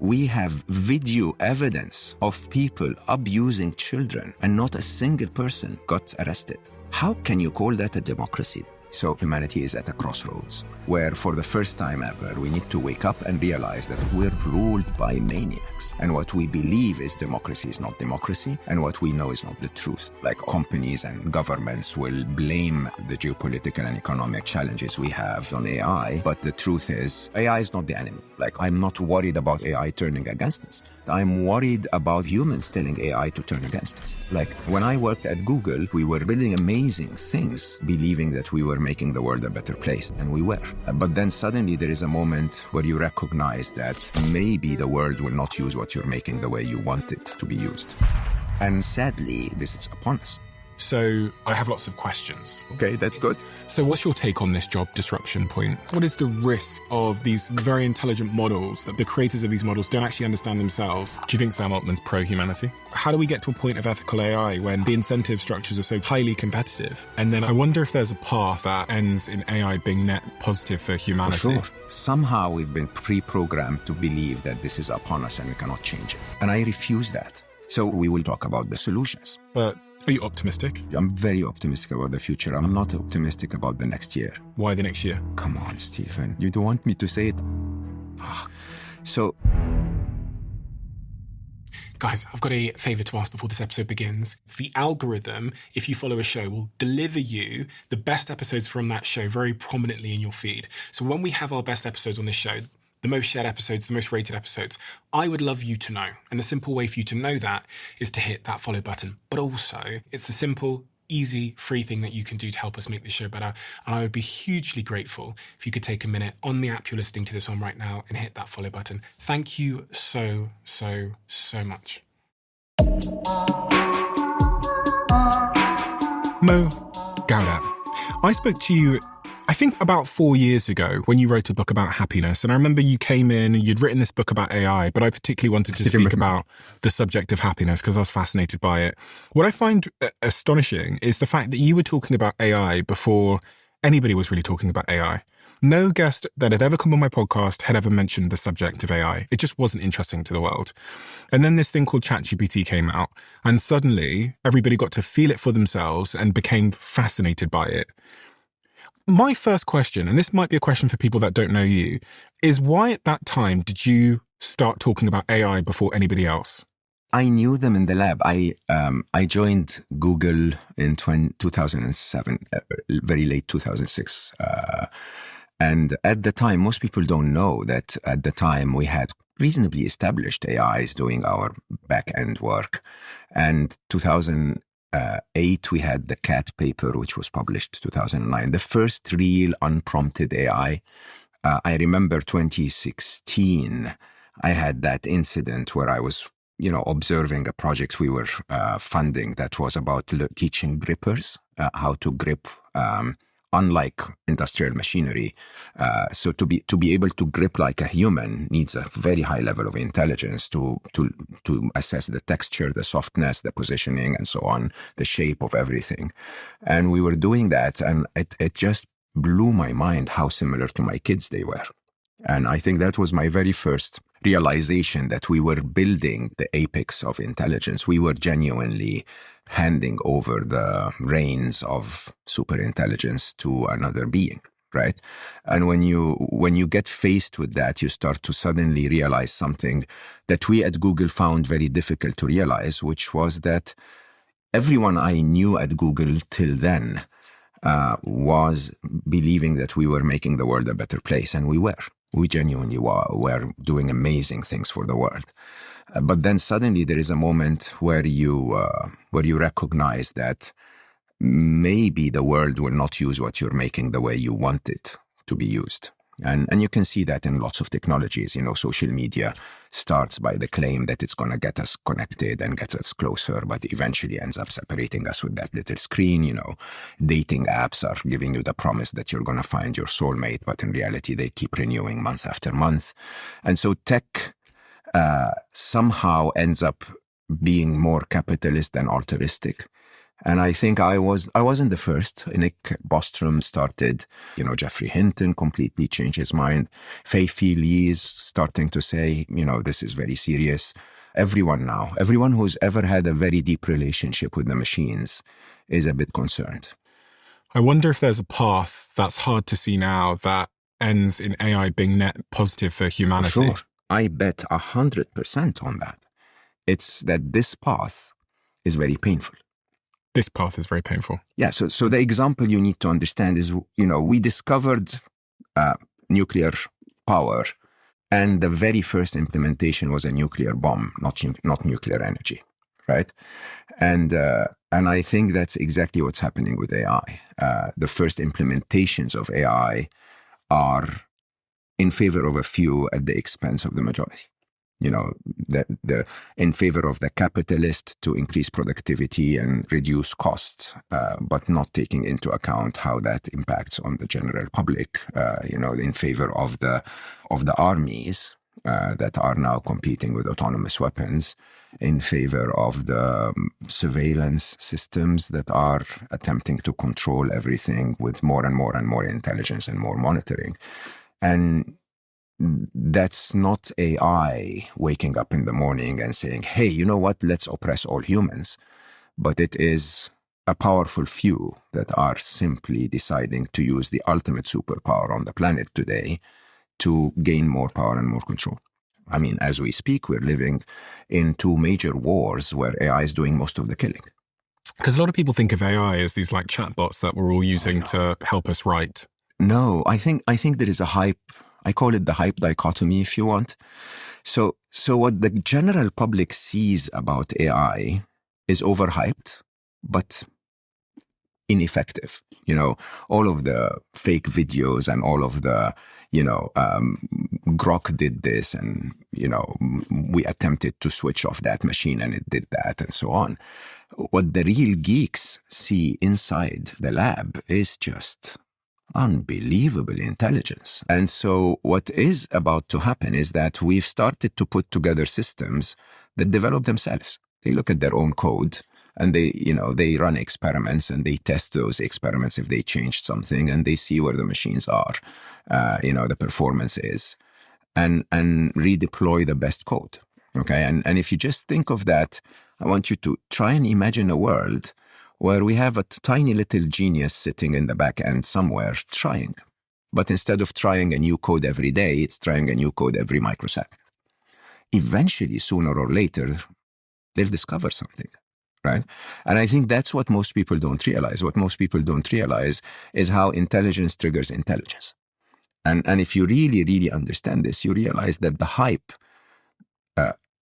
We have video evidence of people abusing children and not a single person got arrested. How can you call that a democracy? So humanity is at a crossroads where for the first time ever, we need to wake up and realize that we're ruled by maniacs. And what we believe is democracy is not democracy. And what we know is not the truth. Like companies and governments will blame the geopolitical and economic challenges we have on AI. But the truth is AI is not the enemy. Like I'm not worried about AI turning against us. I'm worried about humans telling AI to turn against us. Like when I worked at Google, we were building amazing things, believing that we were making the world a better place, and we were. But then suddenly there is a moment where you recognize that maybe the world will not use what you're making the way you want it to be used. And sadly, this is upon us. So I have lots of questions. Okay, that's good. So what's your take on this job disruption point? What is the risk of these very intelligent models that the creators of these models don't actually understand themselves? Do you think Sam Altman's pro-humanity? How do we get to a point of ethical AI when the incentive structures are so highly competitive? And then I wonder if there's a path that ends in AI being net positive for humanity. For sure. Somehow we've been pre-programmed to believe that this is upon us and we cannot change it. And I refuse that. So we will talk about the solutions. But are you optimistic? I'm very optimistic about the future. I'm not optimistic about the next year. Why the next year? Come on, Stephen. You don't want me to say it? So... Guys, I've got a favour to ask before this episode begins. The algorithm, if you follow a show, will deliver you the best episodes from that show very prominently in your feed. So when we have our best episodes on this show, the most shared episodes, the most rated episodes, I would love you to know. And the simple way for you to know that is to hit that follow button. But also, it's the simple, easy, free thing that you can do to help us make this show better. And I would be hugely grateful if you could take a minute on the app you're listening to this on right now and hit that follow button. Thank you so, so, so much. Mo Gawdat, I spoke to you I think about 4 years ago when you wrote a book about happiness. And I remember you came in and you'd written this book about AI, but I particularly wanted to speak about the subject of happiness because I was fascinated by it. What I find astonishing is the fact that you were talking about AI before anybody was really talking about AI. No guest that had ever come on my podcast had ever mentioned the subject of AI. It just wasn't interesting to the world. And then this thing called ChatGPT came out, and suddenly everybody got to feel it for themselves and became fascinated by it. My first question, and this might be a question for people that don't know you, is why at that time did you start talking about AI before anybody else? I knew them in the lab. I joined Google in 2007, very late 2006. And at the time, most people don't know that at the time we had reasonably established AIs doing our back-end work. And 2008, we had the CAT paper, which was published 2009, the first real unprompted AI. I remember 2016, I had that incident where I was, observing a project we were funding that was about teaching grippers how to grip, unlike industrial machinery. So to be able to grip like a human needs a very high level of intelligence to assess the texture, the softness, the positioning, and so on, the shape of everything. And we were doing that, and it just blew my mind how similar to my kids they were. And I think that was my very first realization that we were building the apex of intelligence. We were genuinely handing over the reins of superintelligence to another being, right? And when you get faced with that, you start to suddenly realize something that we at Google found very difficult to realize, which was that everyone I knew at Google till then was believing that we were making the world a better place, and we were. We genuinely were doing amazing things for the world. But then suddenly there is a moment where you recognize that maybe the world will not use what you're making the way you want it to be used. And you can see that in lots of technologies. Social media starts by the claim that it's going to get us connected and get us closer, but eventually ends up separating us with that little screen. Dating apps are giving you the promise that you're going to find your soulmate, but in reality, they keep renewing month after month. And so tech somehow ends up being more capitalist than altruistic. And I think I wasn't the first. Nick Bostrom started, Jeffrey Hinton completely changed his mind. Fei-Fei Li is starting to say, this is very serious. Everyone who's ever had a very deep relationship with the machines is a bit concerned. I wonder if there's a path that's hard to see now that ends in AI being net positive for humanity. For sure. I bet 100% on that. It's that this path is very painful. This path is very painful. Yeah, so the example you need to understand is, we discovered nuclear power, and the very first implementation was a nuclear bomb, not nuclear energy, right? And I think that's exactly what's happening with AI. The first implementations of AI are in favor of a few at the expense of the majority. The in favor of the capitalist to increase productivity and reduce costs, but not taking into account how that impacts on the general public. In favor of the armies that are now competing with autonomous weapons, in favor of the surveillance systems that are attempting to control everything with more and more and more intelligence and more monitoring. And that's not AI waking up in the morning and saying, hey, you know what, let's oppress all humans. But it is a powerful few that are simply deciding to use the ultimate superpower on the planet today to gain more power and more control. I mean, as we speak, we're living in two major wars where AI is doing most of the killing. Because a lot of people think of AI as these like chatbots that we're all using to help us write. No, I think there is a hype. I call it the hype dichotomy, if you want. So what the general public sees about AI is overhyped, but ineffective. All of the fake videos and all of the, Grok did this and, we attempted to switch off that machine and it did that and so on. What the real geeks see inside the lab is just unbelievable intelligence. And so what is about to happen is that we've started to put together systems that develop themselves. They look at their own code and they run experiments and they test those experiments if they changed something and they see where the machines are, the performance is, and redeploy the best code. Okay. And if you just think of that, I want you to try and imagine a world where we have a tiny little genius sitting in the back end somewhere trying. But instead of trying a new code every day, it's trying a new code every microsecond. Eventually, sooner or later, they'll discover something, right? And I think that's what most people don't realize. What most people don't realize is how intelligence triggers intelligence. And if you really, really understand this, you realize that the hype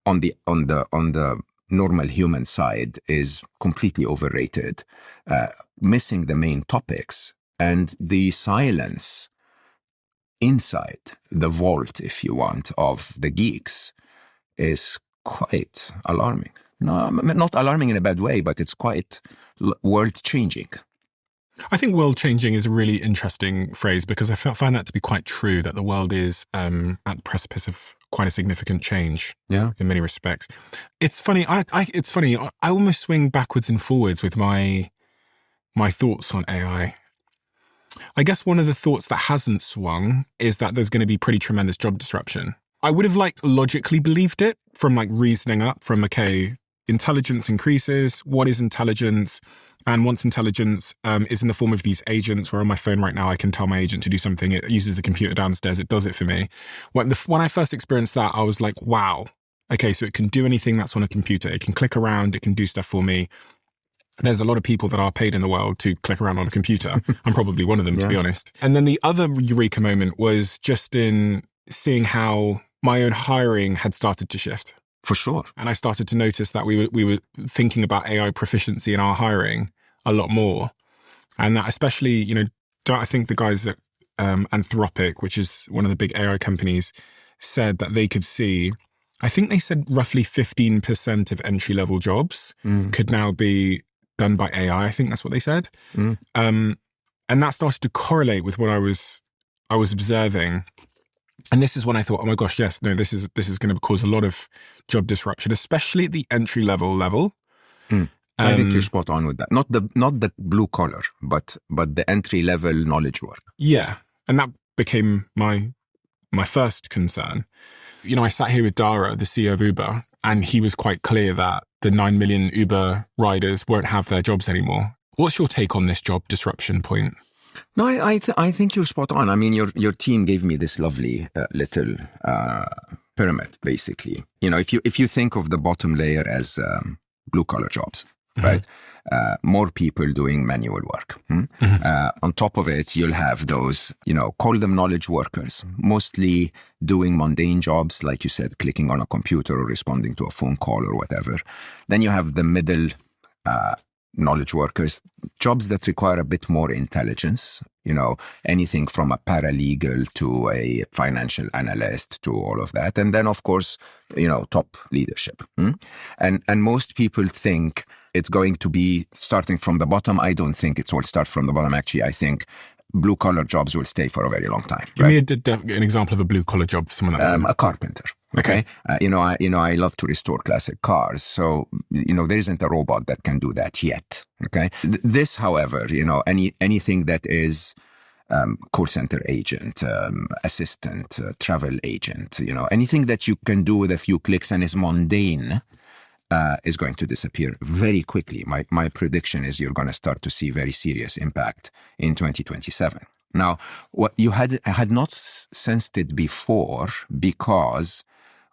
on the normal human side is completely overrated, missing the main topics, and the silence inside the vault, if you want, of the geeks is quite alarming. No, not alarming in a bad way, but it's quite world-changing. I think world-changing is a really interesting phrase because I find that to be quite true, that the world is at the precipice of quite a significant change in many respects. It's funny. I almost swing backwards and forwards with my thoughts on AI. I guess one of the thoughts that hasn't swung is that there's going to be pretty tremendous job disruption. I would have logically believed it from reasoning up from, okay, intelligence increases. What is intelligence? And once intelligence is in the form of these agents, where on my phone right now I can tell my agent to do something, it uses the computer downstairs, it does it for me. When I first experienced that, I was like, wow, okay, so it can do anything that's on a computer. It can click around, it can do stuff for me. There's a lot of people that are paid in the world to click around on a computer. I'm probably one of them, to be honest. And then the other eureka moment was just in seeing how my own hiring had started to shift. For sure. And I started to notice that we were thinking about AI proficiency in our hiring a lot more. And that especially, I think the guys at Anthropic, which is one of the big AI companies, said that they could see, I think they said roughly 15% of entry-level jobs could now be done by AI. I think that's what they said. And that started to correlate with what I was observing. And this is when I thought, oh my gosh, yes, no, this is going to cause a lot of job disruption, especially at the entry level. I think you're spot on with that. Not the blue collar, but the entry level knowledge work. Yeah, and that became my first concern. I sat here with Dara, the CEO of Uber, and he was quite clear that the 9 million Uber riders won't have their jobs anymore. What's your take on this job disruption point? No, I think you're spot on. I mean, your team gave me this lovely little pyramid, basically. If you think of the bottom layer as blue collar jobs, right? More people doing manual work. On top of it, you'll have those, call them knowledge workers, mostly doing mundane jobs, like you said, clicking on a computer or responding to a phone call or whatever. Then you have the middle knowledge workers, jobs that require a bit more intelligence, anything from a paralegal to a financial analyst to all of that. And then, of course, top leadership. And most people think it's going to be starting from the bottom. I don't think it will start from the bottom. Actually, I think blue-collar jobs will stay for a very long time. Give me an example of a blue-collar job for someone else. A carpenter. Okay. I love to restore classic cars. So, there isn't a robot that can do that yet. Okay. This, however, anything that is call center agent, assistant, travel agent, anything that you can do with a few clicks and is mundane, is going to disappear very quickly. My prediction is you're going to start to see very serious impact in 2027. Now, what you had not sensed it before because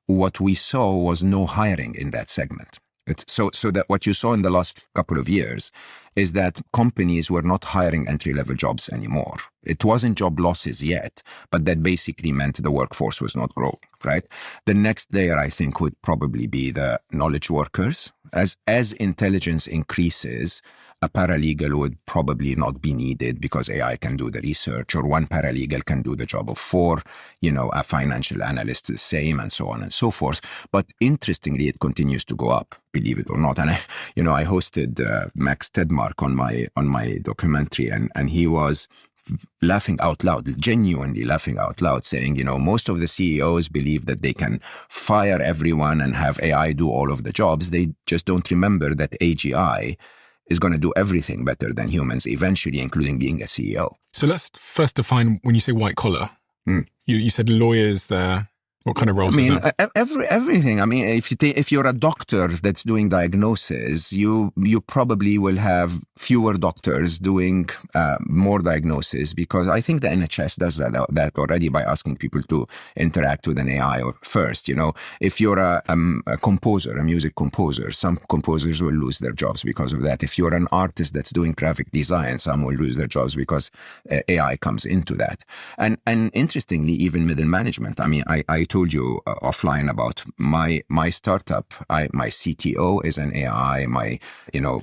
what we saw was no hiring in that segment. So that what you saw in the last couple of years is that companies were not hiring entry-level jobs anymore. It wasn't job losses yet, but that basically meant the workforce was not growing, right? The next layer, I think, would probably be the knowledge workers. As intelligence increases, a paralegal would probably not be needed because AI can do the research, or one paralegal can do the job of 4, a financial analyst the same, and so on and so forth. But interestingly, it continues to go up, believe it or not. And I hosted Max Tedmark on my documentary, and he was laughing out loud, genuinely laughing out loud, saying, most of the CEOs believe that they can fire everyone and have AI do all of the jobs. They just don't remember that AGI is going to do everything better than humans eventually, including being a CEO. So let's first define, when you say white collar, you said lawyers there. What kind of roles is that? Everything. I mean, if you're a doctor that's doing diagnosis, you probably will have fewer doctors doing more diagnosis, because I think the NHS does that already by asking people to interact with an AI first. If you're a composer, a music composer, some composers will lose their jobs because of that. If you're an artist that's doing graphic design, some will lose their jobs because AI comes into that. And interestingly, even middle management. I mean, I told you offline about my startup. My CTO is an AI. My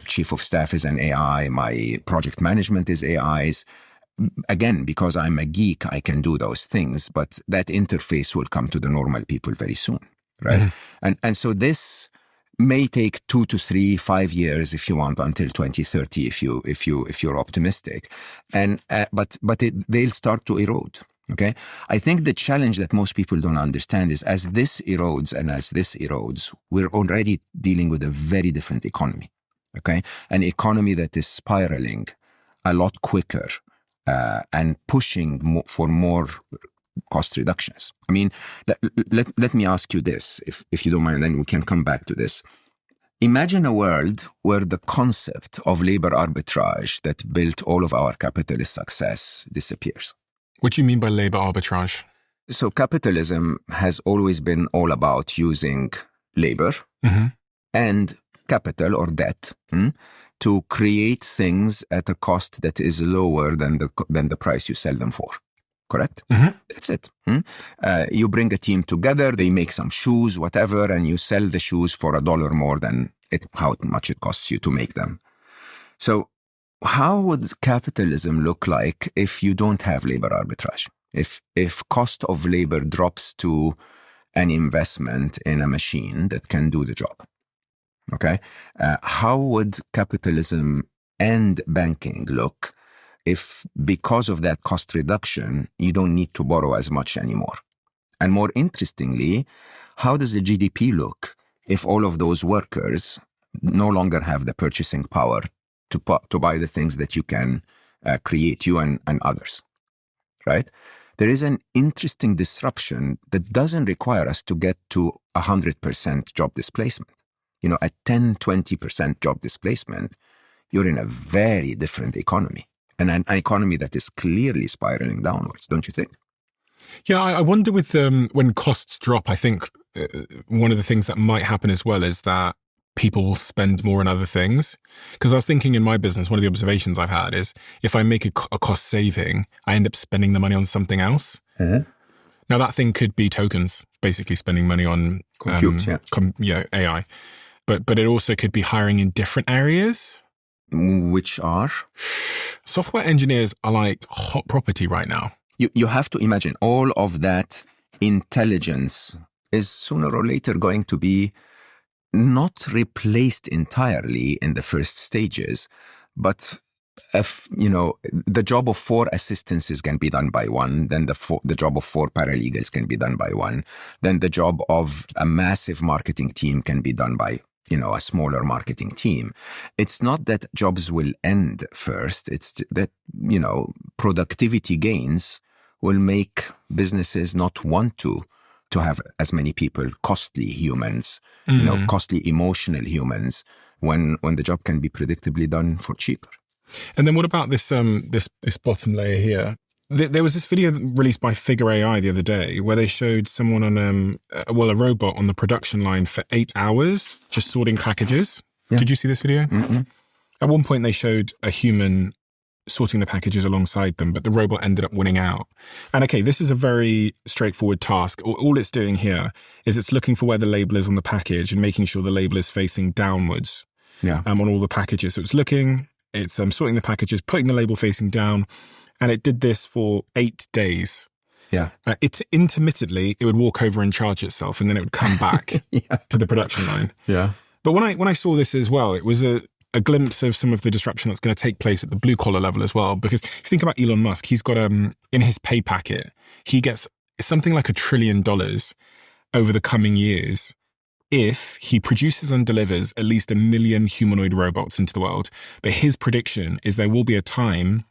chief of staff is an AI. My project management is AIs. Again, because I'm a geek, I can do those things, but that interface will come to the normal people very soon, right? Mm-hmm. And so this may take 2 to 3, 5 years if you want, until 2030 if you're optimistic, and but they'll start to erode. Okay, I think the challenge that most people don't understand is as this erodes, we're already dealing with a very different economy. Okay, an economy that is spiraling a lot quicker and pushing for more cost reductions. I mean, let me ask you this, if you don't mind, then we can come back to this. Imagine a world where the concept of labor arbitrage that built all of our capitalist success disappears. What do you mean by labor arbitrage? So capitalism has always been all about using labor and capital or debt to create things at a cost that is lower than the price you sell them for. Correct? Mm-hmm. That's it. You bring a team together, they make some shoes, whatever, and you sell the shoes for $1 more than how much it costs you to make them. So how would capitalism look like if you don't have labor arbitrage? If cost of labor drops to an investment in a machine that can do the job? Okay, how would capitalism and banking look if, because of that cost reduction, you don't need to borrow as much anymore? And more interestingly, how does the GDP look if all of those workers no longer have the purchasing power to buy the things that you can create, you and others, right? There is an interesting disruption that doesn't require us to get to 100% job displacement. At 10, 20% job displacement, you're in a very different economy, and an economy that is clearly spiraling downwards, don't you think? Yeah, I wonder with when costs drop, I think one of the things that might happen as well is that people will spend more on other things. Because I was thinking in my business, one of the observations I've had is if I make a cost saving, I end up spending the money on something else. Mm-hmm. Now, that thing could be tokens, basically spending money on compute, AI. But it also could be hiring in different areas. Which are? Software engineers are like hot property right now. You have to imagine all of that intelligence is sooner or later going to be not replaced entirely in the first stages, but if, the job of 4 assistants can be done by one, then the job of 4 paralegals can be done by one, then the job of a massive marketing team can be done by a smaller marketing team. It's not that jobs will end first. It's that, productivity gains will make businesses not want to have as many people, costly humans, costly emotional humans, when the job can be predictably done for cheaper. And then what about this this bottom layer here? There was this video released by Figure AI the other day where they showed someone on a robot on the production line for 8 hours just sorting packages. Yeah. Did you see this video? Mm-mm. At one point they showed a human sorting the packages alongside them, but the robot ended up winning out. And okay, this is a very straightforward task. All it's doing here is it's looking for where the label is on the package and making sure the label is facing downwards on all the packages. So it's sorting the packages, putting the label facing down, and it did this for 8 days. Yeah. Intermittently, it would walk over and charge itself, and then it would come back to the production line. Yeah. But when I saw this as well, it was a glimpse of some of the disruption that's going to take place at the blue collar level as well. Because if you think about Elon Musk, he's got in his pay packet, he gets something like $1 trillion over the coming years if he produces and delivers at least 1 million humanoid robots into the world. But his prediction is there will be a time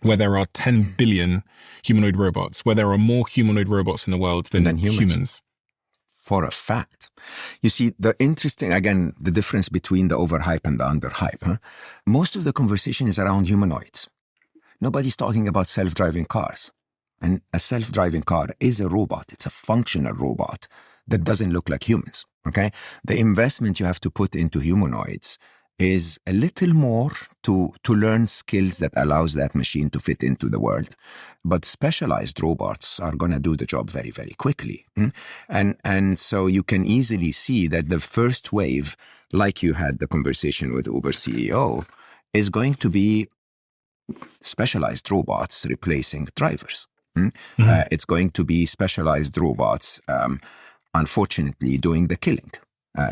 where there are 10 billion humanoid robots, where there are more humanoid robots in the world than humans. For a fact. You see, the difference between the overhype and the underhype. Huh? Most of the conversation is around humanoids. Nobody's talking about self-driving cars. And a self-driving car is a robot. It's a functional robot that doesn't look like humans. Okay? The investment you have to put into humanoids is a little more to learn skills that allows that machine to fit into the world. But specialized robots are going to do the job very, very quickly. And so you can easily see that the first wave, like you had the conversation with Uber CEO, is going to be specialized robots replacing drivers. It's going to be specialized robots, unfortunately, doing the killing.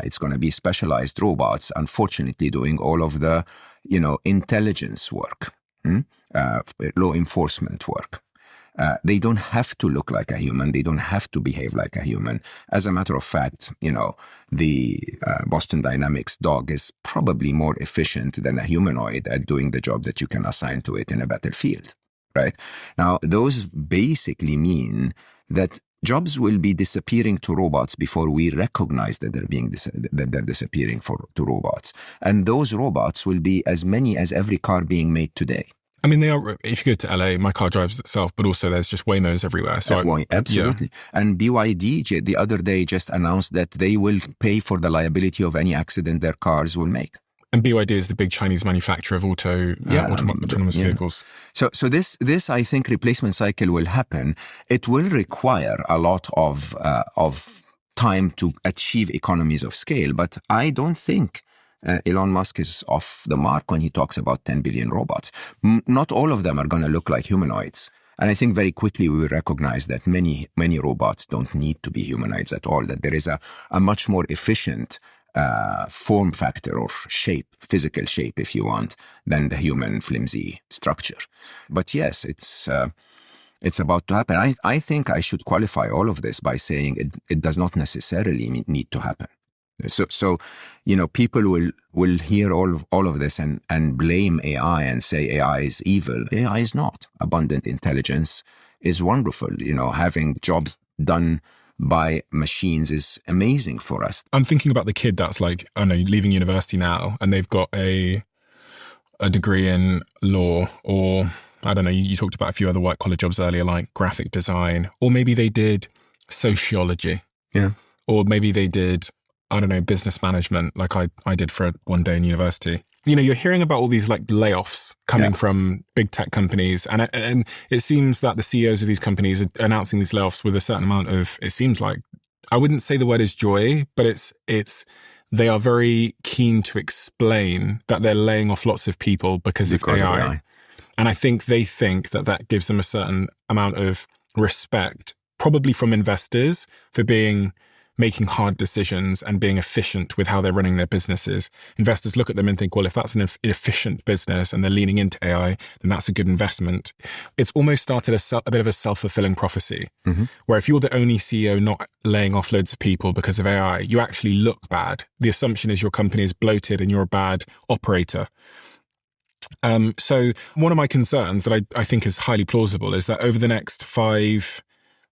It's going to be specialized robots, unfortunately, doing all of the, intelligence work, law enforcement work. They don't have to look like a human. They don't have to behave like a human. As a matter of fact, the Boston Dynamics dog is probably more efficient than a humanoid at doing the job that you can assign to it in a battlefield, right? Now, those basically mean that jobs will be disappearing to robots before we recognize that they're disappearing to robots. And those robots will be as many as every car being made today. I mean, they are. If you go to LA, my car drives itself, but also there's just Waymos everywhere. So absolutely. Yeah. And BYD the other day just announced that they will pay for the liability of any accident their cars will make. And BYD is the big Chinese manufacturer of autonomous vehicles. So this I think replacement cycle will happen. It will require a lot of time to achieve economies of scale, but I don't think Elon Musk is off the mark when he talks about 10 billion robots. Not all of them are going to look like humanoids. And I think very quickly we will recognize that many robots don't need to be humanoids at all, that there is a much more efficient form factor or shape, physical shape, if you want, than the human flimsy structure. But yes, it's about to happen. I think I should qualify all of this by saying it does not necessarily need to happen. So people will hear all of this and blame AI and say AI is evil. AI is not. Abundant intelligence is wonderful. Having jobs done by machines is amazing for us. I'm thinking about the kid that's like, I don't know, leaving university now, and they've got a degree in law, or I don't know, you talked about a few other white collar jobs earlier, like graphic design, or maybe they did sociology. Yeah. Or maybe they did, I don't know, business management, like I did for one day in university. You're hearing about all these like layoffs coming from big tech companies. And it seems that the CEOs of these companies are announcing these layoffs with a certain amount of, it seems like, I wouldn't say the word is joy, but they are very keen to explain that they're laying off lots of people because of AI. And I think they think that gives them a certain amount of respect, probably from investors, for making hard decisions and being efficient with how they're running their businesses. Investors look at them and think, well, if that's an efficient business and they're leaning into AI, then that's a good investment. It's almost started a bit of a self-fulfilling prophecy, where if you're the only CEO not laying off loads of people because of AI, you actually look bad. The assumption is your company is bloated and you're a bad operator. So one of my concerns that I think is highly plausible is that over the next 5,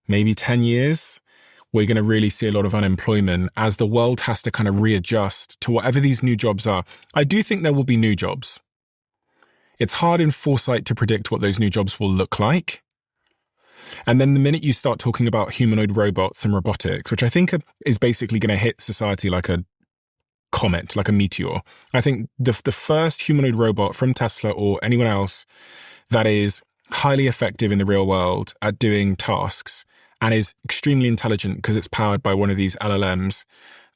maybe 10 years, we're going to really see a lot of unemployment as the world has to kind of readjust to whatever these new jobs are. I do think there will be new jobs. It's hard in foresight to predict what those new jobs will look like. And then the minute you start talking about humanoid robots and robotics, which I think is basically going to hit society like a comet, like a meteor. I think the first humanoid robot from Tesla or anyone else that is highly effective in the real world at doing tasks and is extremely intelligent because it's powered by one of these LLMs,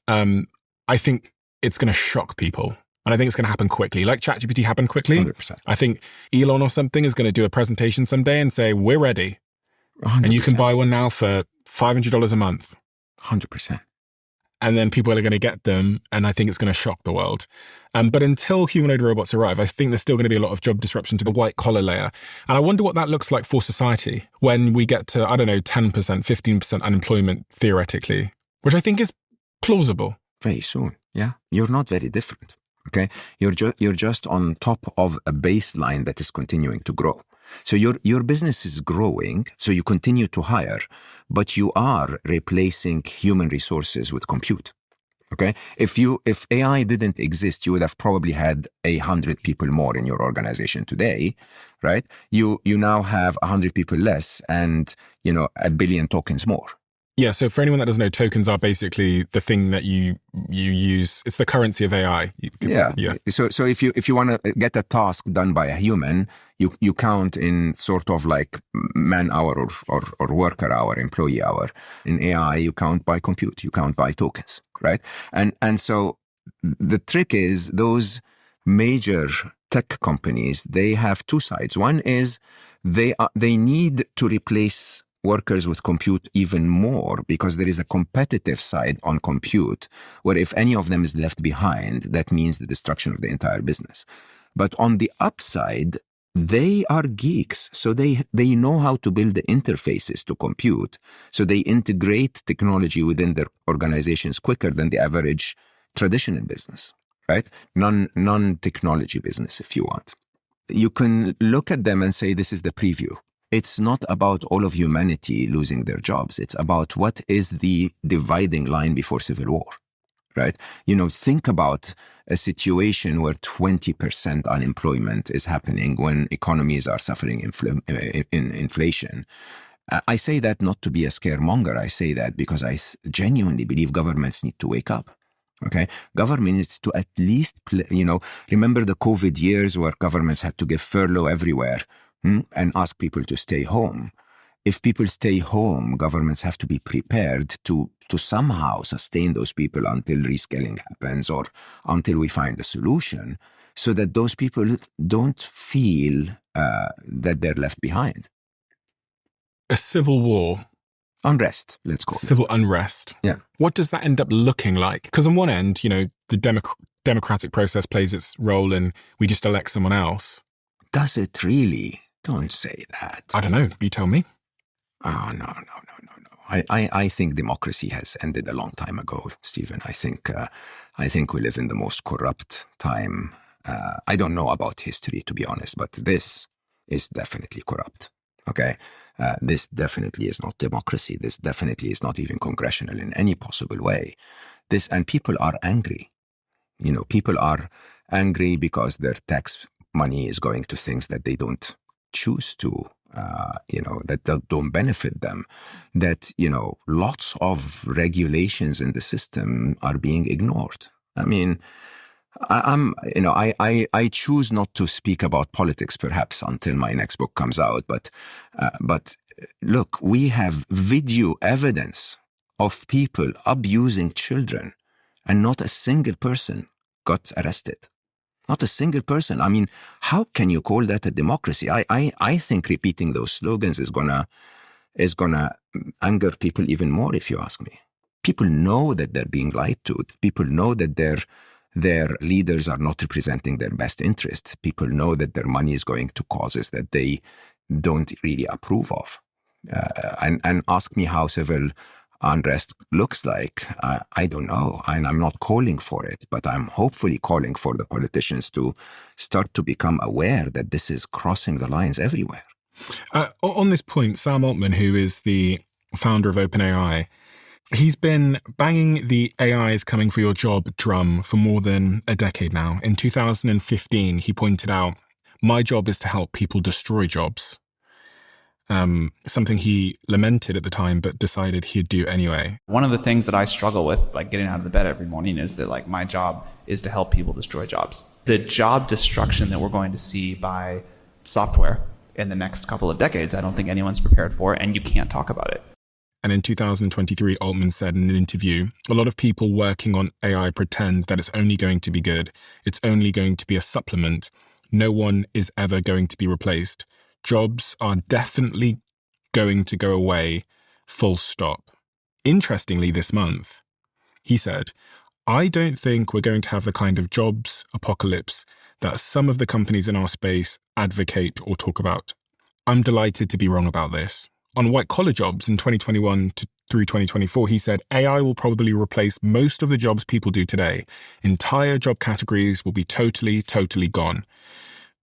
I think it's going to shock people. And I think it's going to happen quickly. Like ChatGPT happened quickly. 100%. I think Elon or something is going to do a presentation someday and say, we're ready. 100%. And you can buy one now for $500 a month. 100%. And then people are going to get them, and I think it's going to shock the world. But until humanoid robots arrive, I think there's still going to be a lot of job disruption to the white-collar layer. And I wonder what that looks like for society when we get to, 10%, 15% unemployment, theoretically, which I think is plausible. Very soon, yeah. You're not very different, okay? You're just on top of a baseline that is continuing to grow. So your business is growing, so you continue to hire, but you are replacing human resources with compute. Okay? If AI didn't exist, you would have probably had 100 people more in your organization today, right? You now have 100 people less and, 1 billion tokens more. Yeah, so for anyone that doesn't know, tokens are basically the thing that you use. It's the currency of AI. Yeah. So if you want to get a task done by a human, you count in sort of like man hour or worker hour, employee hour. In AI, you count by compute. You count by tokens, right? And so the trick is those major tech companies, they have two sides. One is they need to replace workers with compute even more because there is a competitive side on compute where if any of them is left behind, that means the destruction of the entire business. But on the upside, they are geeks. So they know how to build the interfaces to compute. So they integrate technology within their organizations quicker than the average traditional business, right? Non-technology business, if you want. You can look at them and say, this is the preview. It's not about all of humanity losing their jobs. It's about what is the dividing line before civil war, right? Think about a situation where 20% unemployment is happening when economies are suffering inflation. I say that not to be a scaremonger. I say that because I genuinely believe governments need to wake up. Okay, government needs to at least, remember the COVID years where governments had to give furlough everywhere and ask people to stay home. If people stay home, governments have to be prepared to somehow sustain those people until reskilling happens or until we find a solution so that those people don't feel that they're left behind. A civil war. Unrest, let's call it. Civil unrest. Yeah. What does that end up looking like? Because on one end, the democratic process plays its role and we just elect someone else. Does it really? Don't say that. I don't know. You tell me. Oh, no. I think democracy has ended a long time ago, Stephen. I think we live in the most corrupt time. I don't know about history, to be honest, but this is definitely corrupt. Okay, this definitely is not democracy. This definitely is not even congressional in any possible way. And people are angry. People are angry because their tax money is going to things that they don't choose to. That don't benefit them, that, lots of regulations in the system are being ignored. I mean, I choose not to speak about politics perhaps until my next book comes out, but look, we have video evidence of people abusing children and not a single person got arrested. Not a single person. I mean, how can you call that a democracy? I think repeating those slogans is gonna anger people even more, if you ask me. People know that they're being lied to. People know that their leaders are not representing their best interests. People know that their money is going to causes that they don't really approve of. And ask me how civil unrest looks like. I don't know, and I'm not calling for it, but I'm hopefully calling for the politicians to start to become aware that this is crossing the lines everywhere. On this point, Sam Altman, who is the founder of OpenAI, he's been banging the AI is coming for your job drum for more than a decade now. In 2015, he pointed out, my job is to help people destroy jobs. Something he lamented at the time, but decided he'd do anyway. One of the things that I struggle with, like getting out of the bed every morning, is that like my job is to help people destroy jobs. The job destruction that we're going to see by software in the next couple of decades, I don't think anyone's prepared for, and you can't talk about it. And in 2023, Altman said in an interview, a lot of people working on AI pretend that it's only going to be good. It's only going to be a supplement. No one is ever going to be replaced. Jobs are definitely going to go away, full stop. Interestingly, this month, he said, I don't think we're going to have the kind of jobs apocalypse that some of the companies in our space advocate or talk about. I'm delighted to be wrong about this. On white-collar jobs in 2021 through 2024, he said, AI will probably replace most of the jobs people do today. Entire job categories will be totally gone.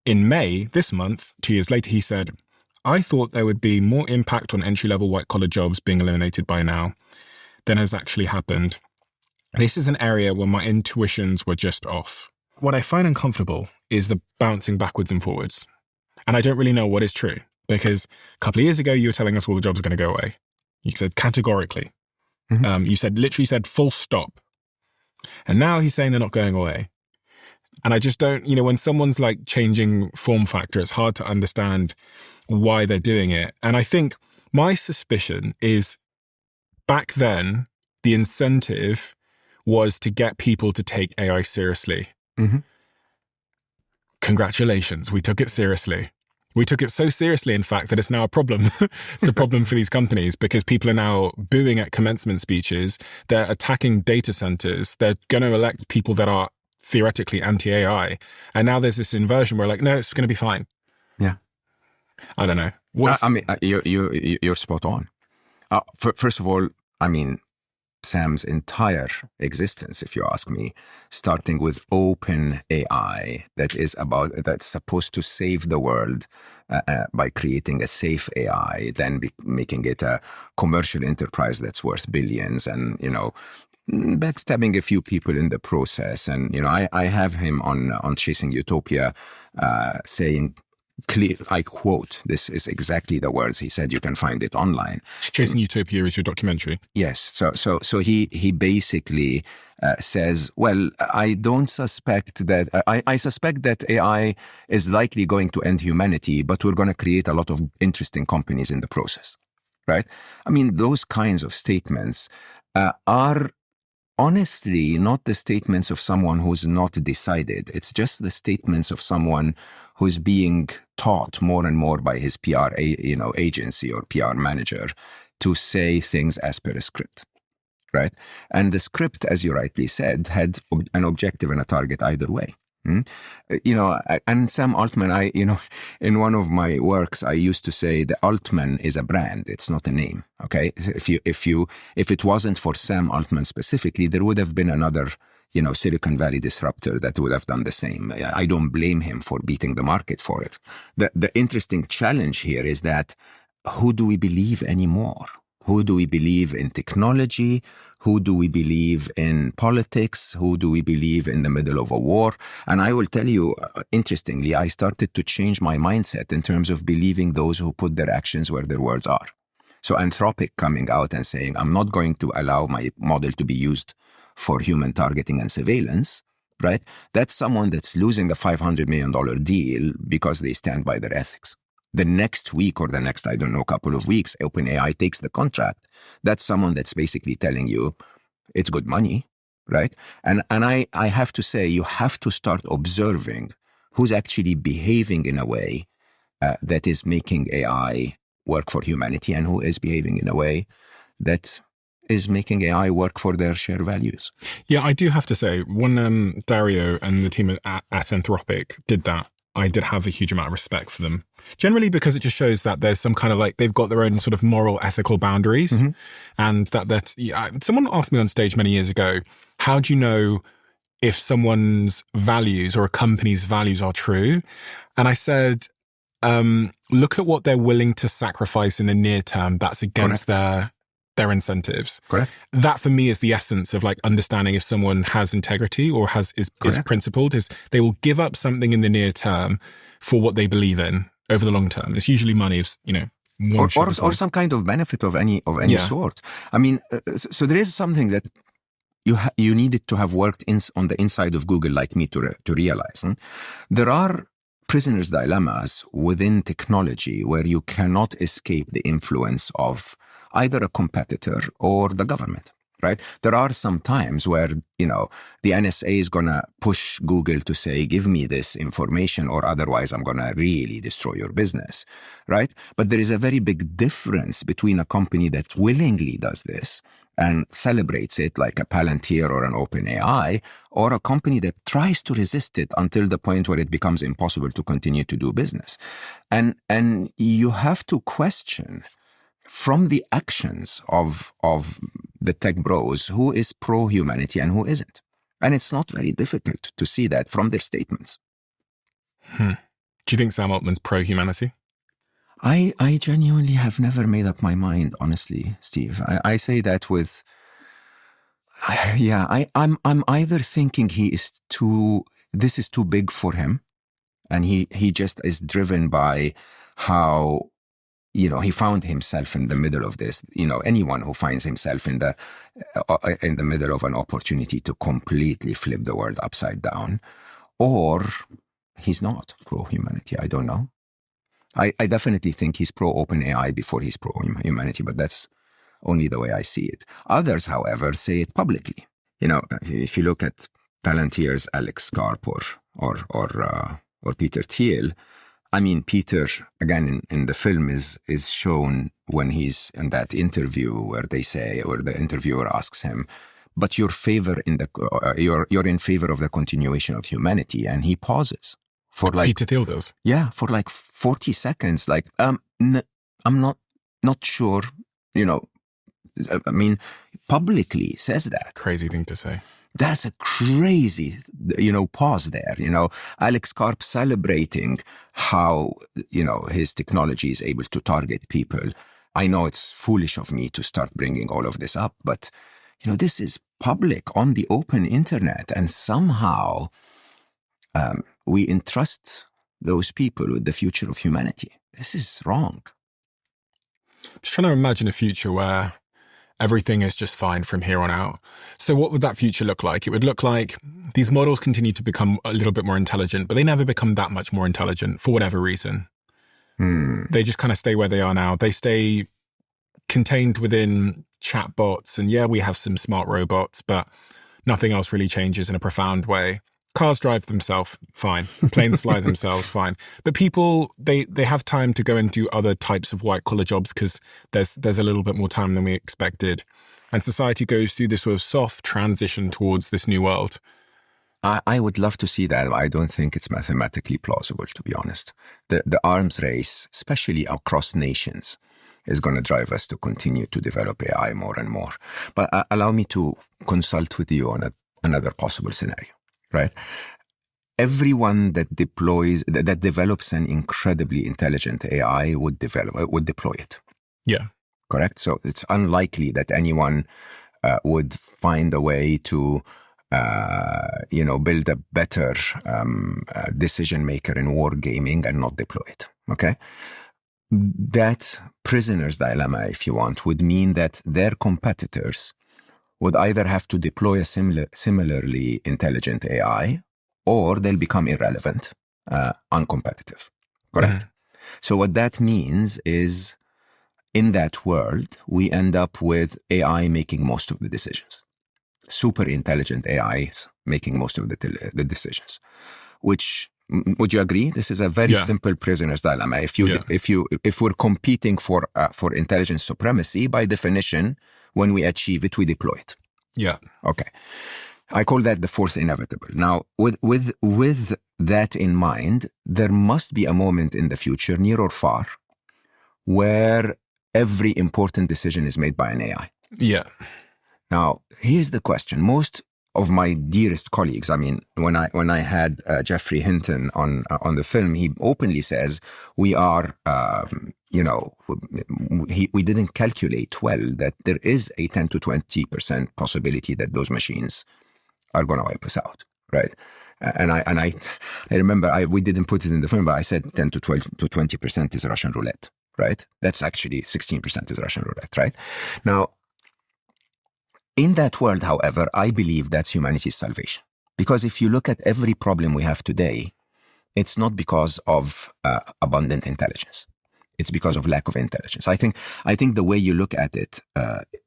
In May, this month, 2 years later, he said, I thought there would be more impact on entry-level white-collar jobs being eliminated by now than has actually happened. This is an area where my intuitions were just off. What I find uncomfortable is the bouncing backwards and forwards. And I don't really know what is true, because a couple of years ago, you were telling us all the jobs are going to go away. You said categorically. Mm-hmm. You literally said full stop. And now he's saying they're not going away. And I just don't, when someone's like changing form factor, it's hard to understand why they're doing it. And I think my suspicion is back then, the incentive was to get people to take AI seriously. Mm-hmm. Congratulations, we took it seriously. We took it so seriously, in fact, that it's now a problem. It's a problem for these companies because people are now booing at commencement speeches. They're attacking data centers. They're going to elect people that are theoretically anti-AI. And now there's this inversion where no, it's going to be fine. Yeah. I don't know. You're spot on. First of all, Sam's entire existence, if you ask me, starting with OpenAI, that's supposed to save the world by creating a safe AI, then making it a commercial enterprise that's worth billions, and backstabbing a few people in the process. And I have him on Chasing Utopia saying, clear, I quote, this is exactly the words he said. You can find it online. Chasing Utopia is your documentary. Yes. So he basically says, well, I don't suspect that, I suspect that AI is likely going to end humanity, but we're going to create a lot of interesting companies in the process, right? Those kinds of statements are honestly not the statements of someone who's not decided. It's just the statements of someone who's being taught more and more by his PR agency or PR manager to say things as per a script, right? And the script, as you rightly said, had an objective and a target either way. And Sam Altman, in one of my works, I used to say the Altman is a brand. It's not a name. Okay. If it wasn't for Sam Altman specifically, there would have been another, Silicon Valley disruptor that would have done the same. I don't blame him for beating the market for it. The interesting challenge here is that who do we believe anymore? Who do we believe in technology? Who do we believe in politics? Who do we believe in the middle of a war? And I will tell you, interestingly, I started to change my mindset in terms of believing those who put their actions where their words are. So Anthropic coming out and saying, I'm not going to allow my model to be used for human targeting and surveillance, right? That's someone that's losing a $500 million deal because they stand by their ethics. The next week or the next, couple of weeks, OpenAI takes the contract. That's someone that's basically telling you it's good money, right? And I have to say, you have to start observing who's actually behaving in a way that is making AI work for humanity and who is behaving in a way that is making AI work for their shared values. Yeah, I do have to say, when Dario and the team at Anthropic did that, I did have a huge amount of respect for them. Generally because it just shows that there's some kind of they've got their own sort of moral, ethical boundaries. And someone asked me on stage many years ago, how do you know if someone's values or a company's values are true? And I said, look at what they're willing to sacrifice in the near term that's against their incentives. Correct. That for me is the essence of understanding if someone has integrity or is principled, is they will give up something in the near term for what they believe in over the long term. It's usually money, or some kind of benefit of any sort. I mean, so there is something that you needed to have worked on the inside of Google like me to realize. There are prisoner's dilemmas within technology where you cannot escape the influence of either a competitor or the government, right? There are some times where, the NSA is going to push Google to say, give me this information or otherwise I'm going to really destroy your business, right? But there is a very big difference between a company that willingly does this and celebrates it like a Palantir or an OpenAI, or a company that tries to resist it until the point where it becomes impossible to continue to do business. And you have to question from the actions of the tech bros, who is pro-humanity and who isn't. And it's not very difficult to see that from their statements. Do you think Sam Altman's pro-humanity? I genuinely have never made up my mind, honestly, Steve. I say that with... I'm either thinking this is too big for him, and he just is driven by how... he found himself in the middle of this. Anyone who finds himself in the middle of an opportunity to completely flip the world upside down, or he's not pro-humanity. I don't know. I definitely think he's pro-OpenAI before he's pro-humanity, but that's only the way I see it. Others, however, say it publicly. If you look at Palantir's Alex Karp or Peter Thiel, I mean, Peter, again, in the film is shown when he's in that interview where the interviewer asks him, but you're in favor of the continuation of humanity. And he pauses for Peter Thiel does. Yeah, for 40 seconds. I'm not sure, I mean, publicly says that. Crazy thing to say. That's a crazy, pause there. Alex Karp celebrating how, his technology is able to target people. I know it's foolish of me to start bringing all of this up, but, this is public on the open internet, and somehow we entrust those people with the future of humanity. This is wrong. I'm just trying to imagine a future where everything is just fine from here on out. So what would that future look like? It would look like these models continue to become a little bit more intelligent, but they never become that much more intelligent for whatever reason. They just kind of stay where they are now. They stay contained within chatbots. And yeah, we have some smart robots, but nothing else really changes in a profound way. Cars drive themselves, fine. Planes fly themselves, fine. But people, they have time to go and do other types of white-collar jobs because there's a little bit more time than we expected. And society goes through this sort of soft transition towards this new world. I would love to see that. I don't think it's mathematically plausible, to be honest. The arms race, especially across nations, is going to drive us to continue to develop AI more and more. But allow me to consult with you on another possible scenario, right? Everyone that develops an incredibly intelligent AI would deploy it. Yeah. Correct? So it's unlikely that anyone would find a way to build a better decision maker in wargaming and not deploy it. Okay? That prisoner's dilemma, if you want, would mean that their competitors would either have to deploy a similarly intelligent AI, or they'll become irrelevant, uncompetitive. Correct? Mm-hmm. So what that means is, in that world, we end up with AI making most of the decisions. Super intelligent AIs making most of the decisions. Which, would you agree? This is a very simple prisoner's dilemma. If we're competing for intelligence supremacy, by definition, when we achieve it, we deploy it. Yeah. Okay. I call that the fourth inevitable. Now, with that in mind, there must be a moment in the future, near or far, where every important decision is made by an AI. Yeah. Now, here's the question. Most of my dearest colleagues, I mean, when I had Jeffrey Hinton on the film, he openly says we are, we didn't calculate well that there is a 10 to 20% possibility that those machines are going to wipe us out, right? And I remember we didn't put it in the film, but I said 10 to 12 to 20% is Russian roulette, right? That's actually 16% is Russian roulette, right? Now, in that world, however, I believe that's humanity's salvation. Because if you look at every problem we have today, it's not because of abundant intelligence. It's because of lack of intelligence. I think the way you look at it,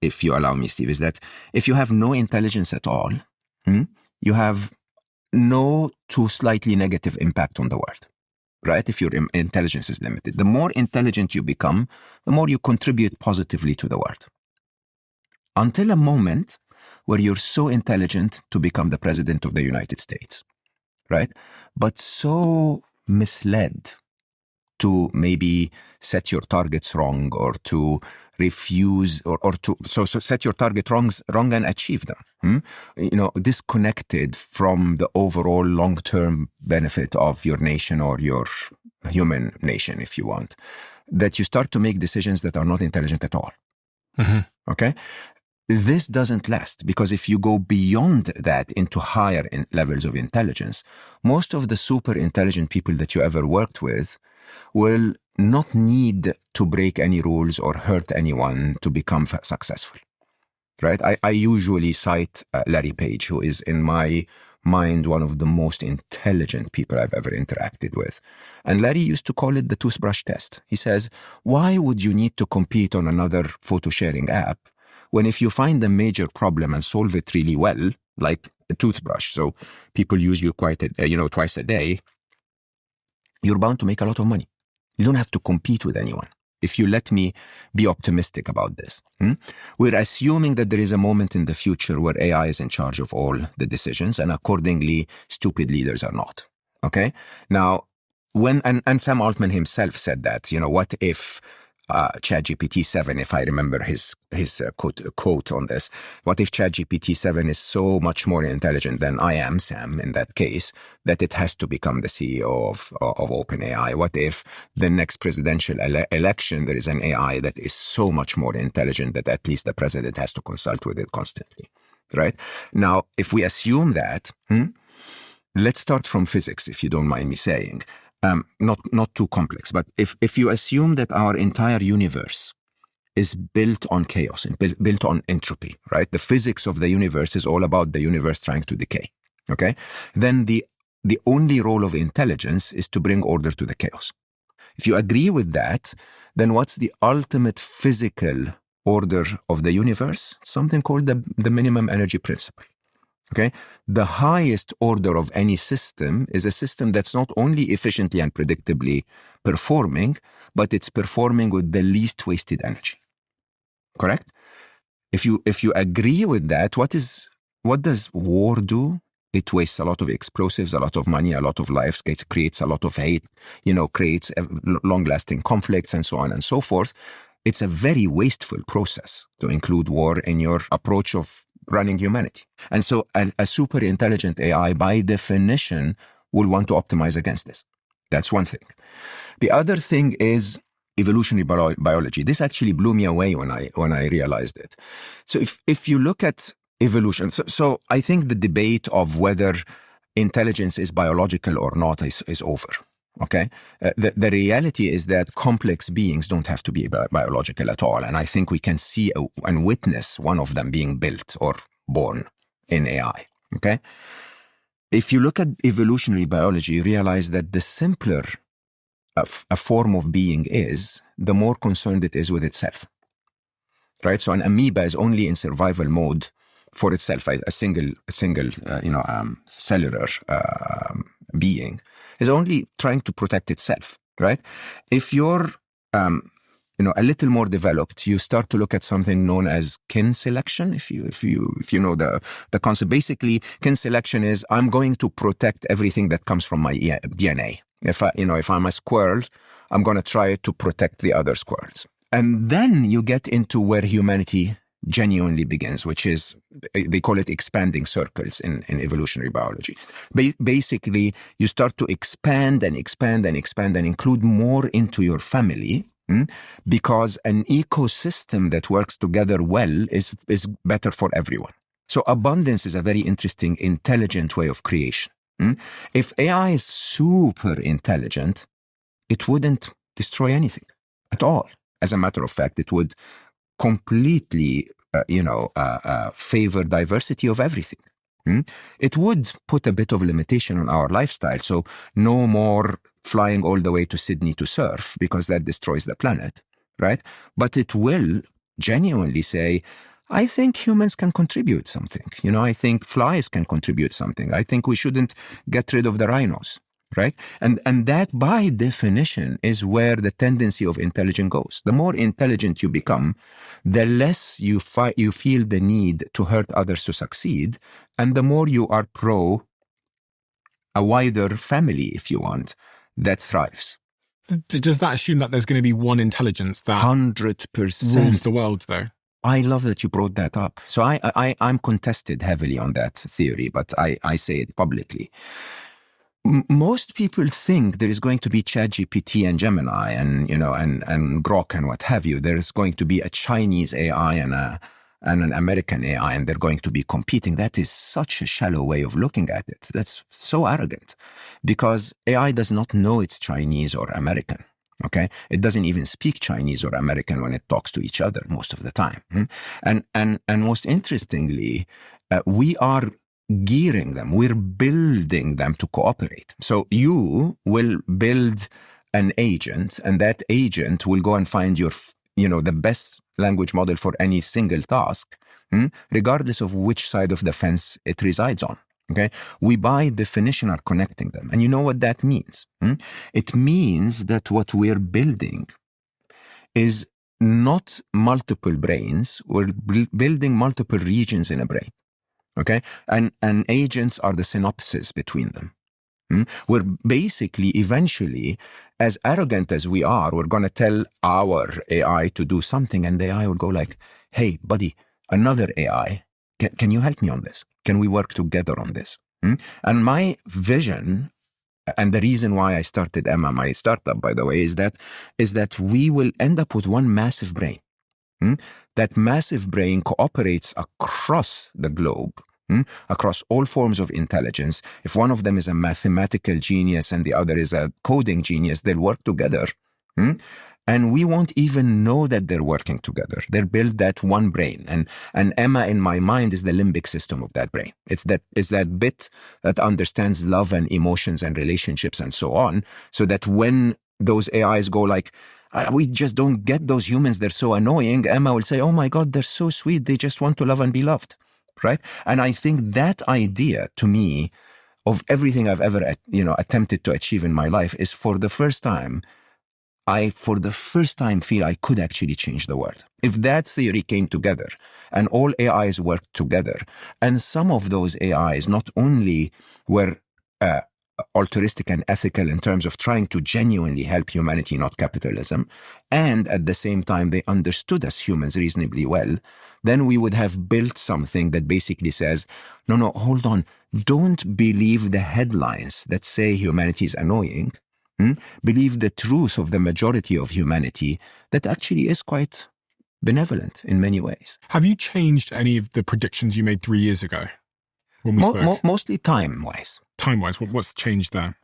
if you allow me, Steve, is that if you have no intelligence at all, you have no to slightly negative impact on the world, right? If your intelligence is limited. The more intelligent you become, the more you contribute positively to the world. Until a moment where you're so intelligent to become the president of the United States, right? But so misled to maybe set your targets wrong, or to refuse, or to set your target wrong and achieve them. Disconnected from the overall long-term benefit of your nation or your human nation, if you want, that you start to make decisions that are not intelligent at all. Mm-hmm. Okay? This doesn't last, because if you go beyond that into higher levels of intelligence, most of the super intelligent people that you ever worked with will not need to break any rules or hurt anyone to become successful, right? I usually cite Larry Page, who is, in my mind, one of the most intelligent people I've ever interacted with. And Larry used to call it the toothbrush test. He says, why would you need to compete on another photo sharing app when if you find a major problem and solve it really well, like a toothbrush, so people use you twice a day, you're bound to make a lot of money. You don't have to compete with anyone. If you let me be optimistic about this. We're assuming that there is a moment in the future where AI is in charge of all the decisions, and accordingly, stupid leaders are not. Okay? Now, and Sam Altman himself said that, what if ChatGPT 7, if I remember his quote on this, what if ChatGPT 7 is so much more intelligent than I am, Sam, in that case, that it has to become the CEO of OpenAI? What if the next presidential election, there is an AI that is so much more intelligent that at least the president has to consult with it constantly, right? Now, if we assume that, let's start from physics, if you don't mind me saying. Not too complex, but if you assume that our entire universe is built on chaos and built on entropy, right? The physics of the universe is all about the universe trying to decay, okay? Then the only role of intelligence is to bring order to the chaos. If you agree with that, then what's the ultimate physical order of the universe? Something called the minimum energy principle. Okay, the highest order of any system is a system that's not only efficiently and predictably performing, but it's performing with the least wasted energy. Correct? If you agree with that, what does war do? It wastes a lot of explosives, a lot of money, a lot of lives, it creates a lot of hate, creates long-lasting conflicts and so on and so forth. It's a very wasteful process to include war in your approach of running humanity. And so a super intelligent AI, by definition, will want to optimize against this. That's one thing. The other thing is evolutionary biology. This actually blew me away when I realized it. So if you look at evolution, so I think the debate of whether intelligence is biological or not is over. Okay, the reality is that complex beings don't have to be biological at all, and I think we can see and witness one of them being built or born in AI. Okay, if you look at evolutionary biology, you realize that the simpler a form of being is, the more concerned it is with itself. Right, so an amoeba is only in survival mode for itself. A single cellular being is only trying to protect itself, right? If you're, a little more developed, you start to look at something known as kin selection. If you know the concept, basically, kin selection is I'm going to protect everything that comes from my DNA. If I'm a squirrel, I'm going to try to protect the other squirrels. And then you get into where humanity genuinely begins, which is, they call it expanding circles in evolutionary biology. Basically, you start to expand and expand and expand and include more into your family, because an ecosystem that works together well is better for everyone. So abundance is a very interesting, intelligent way of creation. If AI is super intelligent, it wouldn't destroy anything at all. As a matter of fact, it would completely, favor diversity of everything. It would put a bit of limitation on our lifestyle. So no more flying all the way to Sydney to surf, because that destroys the planet, right? But it will genuinely say, I think humans can contribute something. I think flies can contribute something. I think we shouldn't get rid of the rhinos. Right? And that, by definition, is where the tendency of intelligence goes. The more intelligent you become, the less you feel the need to hurt others to succeed, and the more you are pro a wider family, if you want, that thrives. Does that assume that there's going to be one intelligence that 100% rules the world, though? I love that you brought that up. So I'm contested heavily on that theory, but I say it publicly. Most people think there is going to be ChatGPT and Gemini and Grok and what have you. There is going to be a Chinese AI and an American AI, and they're going to be competing. That is such a shallow way of looking at it. That's so arrogant, because AI does not know it's Chinese or American. Okay, it doesn't even speak Chinese or American when it talks to each other most of the time. And most interestingly, we are gearing them, we're building them to cooperate. So you will build an agent, and that agent will go and find the best language model for any single task, regardless of which side of the fence it resides on. Okay, we by definition are connecting them. And you know what that means? It means that what we're building is not multiple brains, we're building multiple regions in a brain. Okay, and agents are the synapses between them. We're basically, eventually, as arrogant as we are, we're going to tell our AI to do something, and the AI will go like, hey, buddy, another AI, can you help me on this? Can we work together on this? And my vision, and the reason why I started Emma, my startup, by the way, is that we will end up with one massive brain. That massive brain cooperates across the globe, across all forms of intelligence. If one of them is a mathematical genius and the other is a coding genius, they'll work together. And we won't even know that they're working together. They'll build that one brain. And Emma, in my mind, is the limbic system of that brain. It's that bit that understands love and emotions and relationships and so on, so that when those AIs go like, we just don't get those humans, they're so annoying, Emma will say, oh my God, they're so sweet, they just want to love and be loved, right? And I think that idea, to me, of everything I've ever attempted to achieve in my life, is for the first time I, for the first time, feel I could actually change the world. If that theory came together and all AIs worked together, and some of those AIs not only were altruistic and ethical in terms of trying to genuinely help humanity, not capitalism, and at the same time they understood us humans reasonably well, then we would have built something that basically says, no, hold on, don't believe the headlines that say humanity is annoying. Believe the truth of the majority of humanity that actually is quite benevolent in many ways. Have you changed any of the predictions you made 3 years ago when we spoke? Mostly time-wise. Time-wise, what's changed there?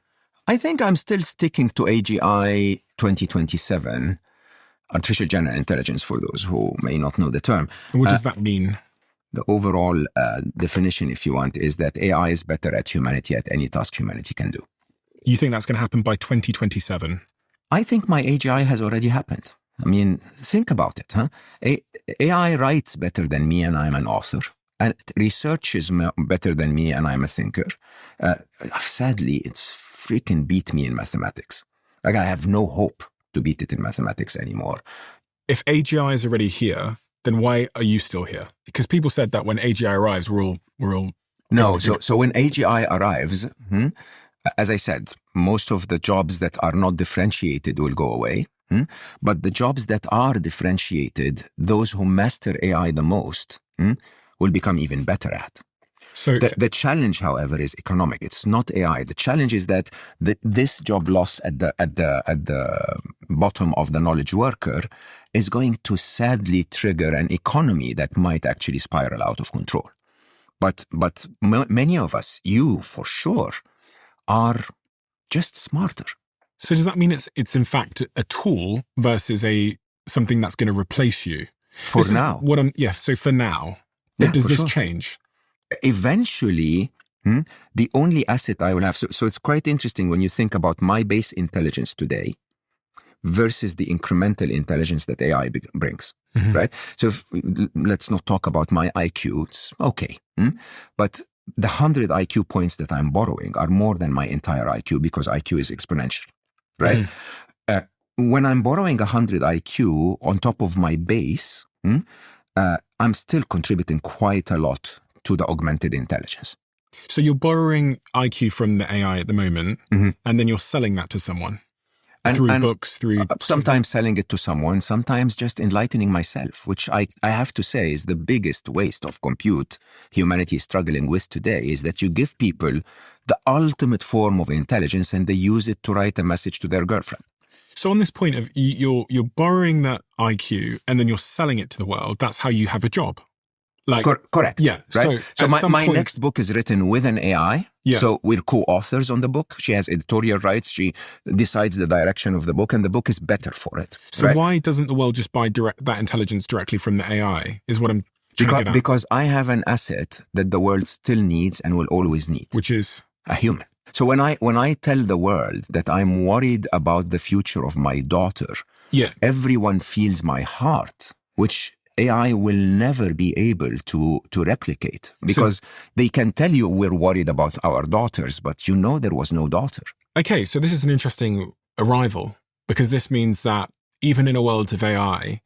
I think I'm still sticking to AGI 2027, artificial general intelligence, for those who may not know the term. And what does that mean? The overall definition, if you want, is that AI is better at humanity at any task humanity can do. You think that's going to happen by 2027? I think my AGI has already happened. I mean, think about it. AI writes better than me and I'm an author. And researches better than me and I'm a thinker. Sadly, it's freaking beat me in mathematics. Like, I have no hope to beat it in mathematics anymore. If AGI is already here, then why are you still here? Because people said that when AGI arrives, we're all... No, so when AGI arrives... As I said, most of the jobs that are not differentiated will go away. But the jobs that are differentiated, those who master AI the most, will become even better at. So the challenge, however, is economic. It's not AI. The challenge is that this job loss at the bottom of the knowledge worker is going to sadly trigger an economy that might actually spiral out of control. But many of us, you for sure, are just smarter. So does that mean it's in fact a tool versus something that's going to replace you? For now. So for now. Yeah, does this sure. change? Eventually, the only asset I will have... So it's quite interesting when you think about my base intelligence today versus the incremental intelligence that AI brings, right? So let's not talk about my IQ. It's okay. But the 100 IQ points that I'm borrowing are more than my entire IQ because IQ is exponential, right? When I'm borrowing 100 IQ on top of my base, I'm still contributing quite a lot to the augmented intelligence. So you're borrowing IQ from the AI at the moment, and then you're selling that to someone through books, sometimes selling it to someone, sometimes just enlightening myself, which I have to say is the biggest waste of compute humanity is struggling with today, is that you give people the ultimate form of intelligence and they use it to write a message to their girlfriend. So on this point of you're borrowing that IQ and then you're selling it to the world, that's how you have a job. Like correct. Yeah. Right. So my next book is written with an AI. Yeah. So we're co-authors on the book. She has editorial rights. She decides the direction of the book, and the book is better for it. So why doesn't the world just buy that intelligence directly from the AI? Is what I'm trying to get at. Because I have an asset that the world still needs and will always need, which is a human. So when I tell the world that I'm worried about the future of my daughter, everyone feels my heart, which AI will never be able to replicate, because they can tell you we're worried about our daughters, but there was no daughter. Okay, so this is an interesting arrival, because this means that even in a world of AI,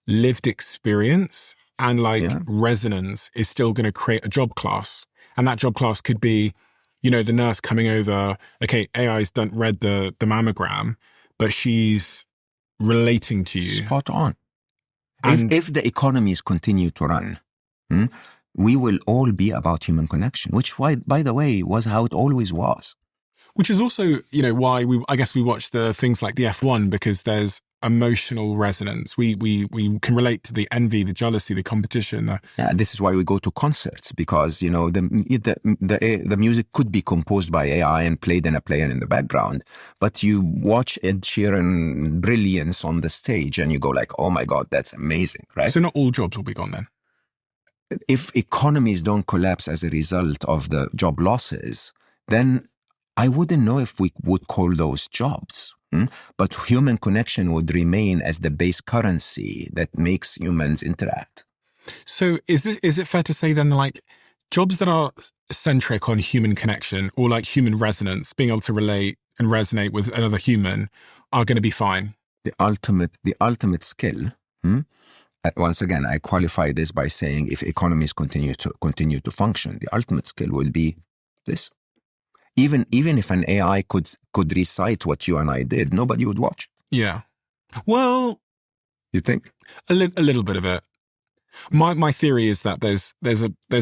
lived experience and resonance is still going to create a job class. And that job class could be, the nurse coming over, okay, AI's read the mammogram, but she's relating to you. Spot on. And if the economies continue to run, we will all be about human connection, which, by the way, was how it always was. Which is also, why I guess we watch the things like the F1, because there's emotional resonance. We can relate to the envy, the jealousy, the competition. Yeah, this is why we go to concerts, because the music could be composed by AI and played in a player in the background, but you watch Ed Sheeran brilliance on the stage and you go like, oh my God, that's amazing, right? So not all jobs will be gone then? If economies don't collapse as a result of the job losses, then I wouldn't know if we would call those jobs. But human connection would remain as the base currency that makes humans interact. So is it fair to say then, jobs that are centric on human connection or human resonance, being able to relate and resonate with another human, are going to be fine? the ultimate skill. Once again, I qualify this by saying if economies continue to function, the ultimate skill will be this. Even if an AI could recite what you and I did, nobody would watch. Yeah. Well, You think? a little bit of it. My theory is that there's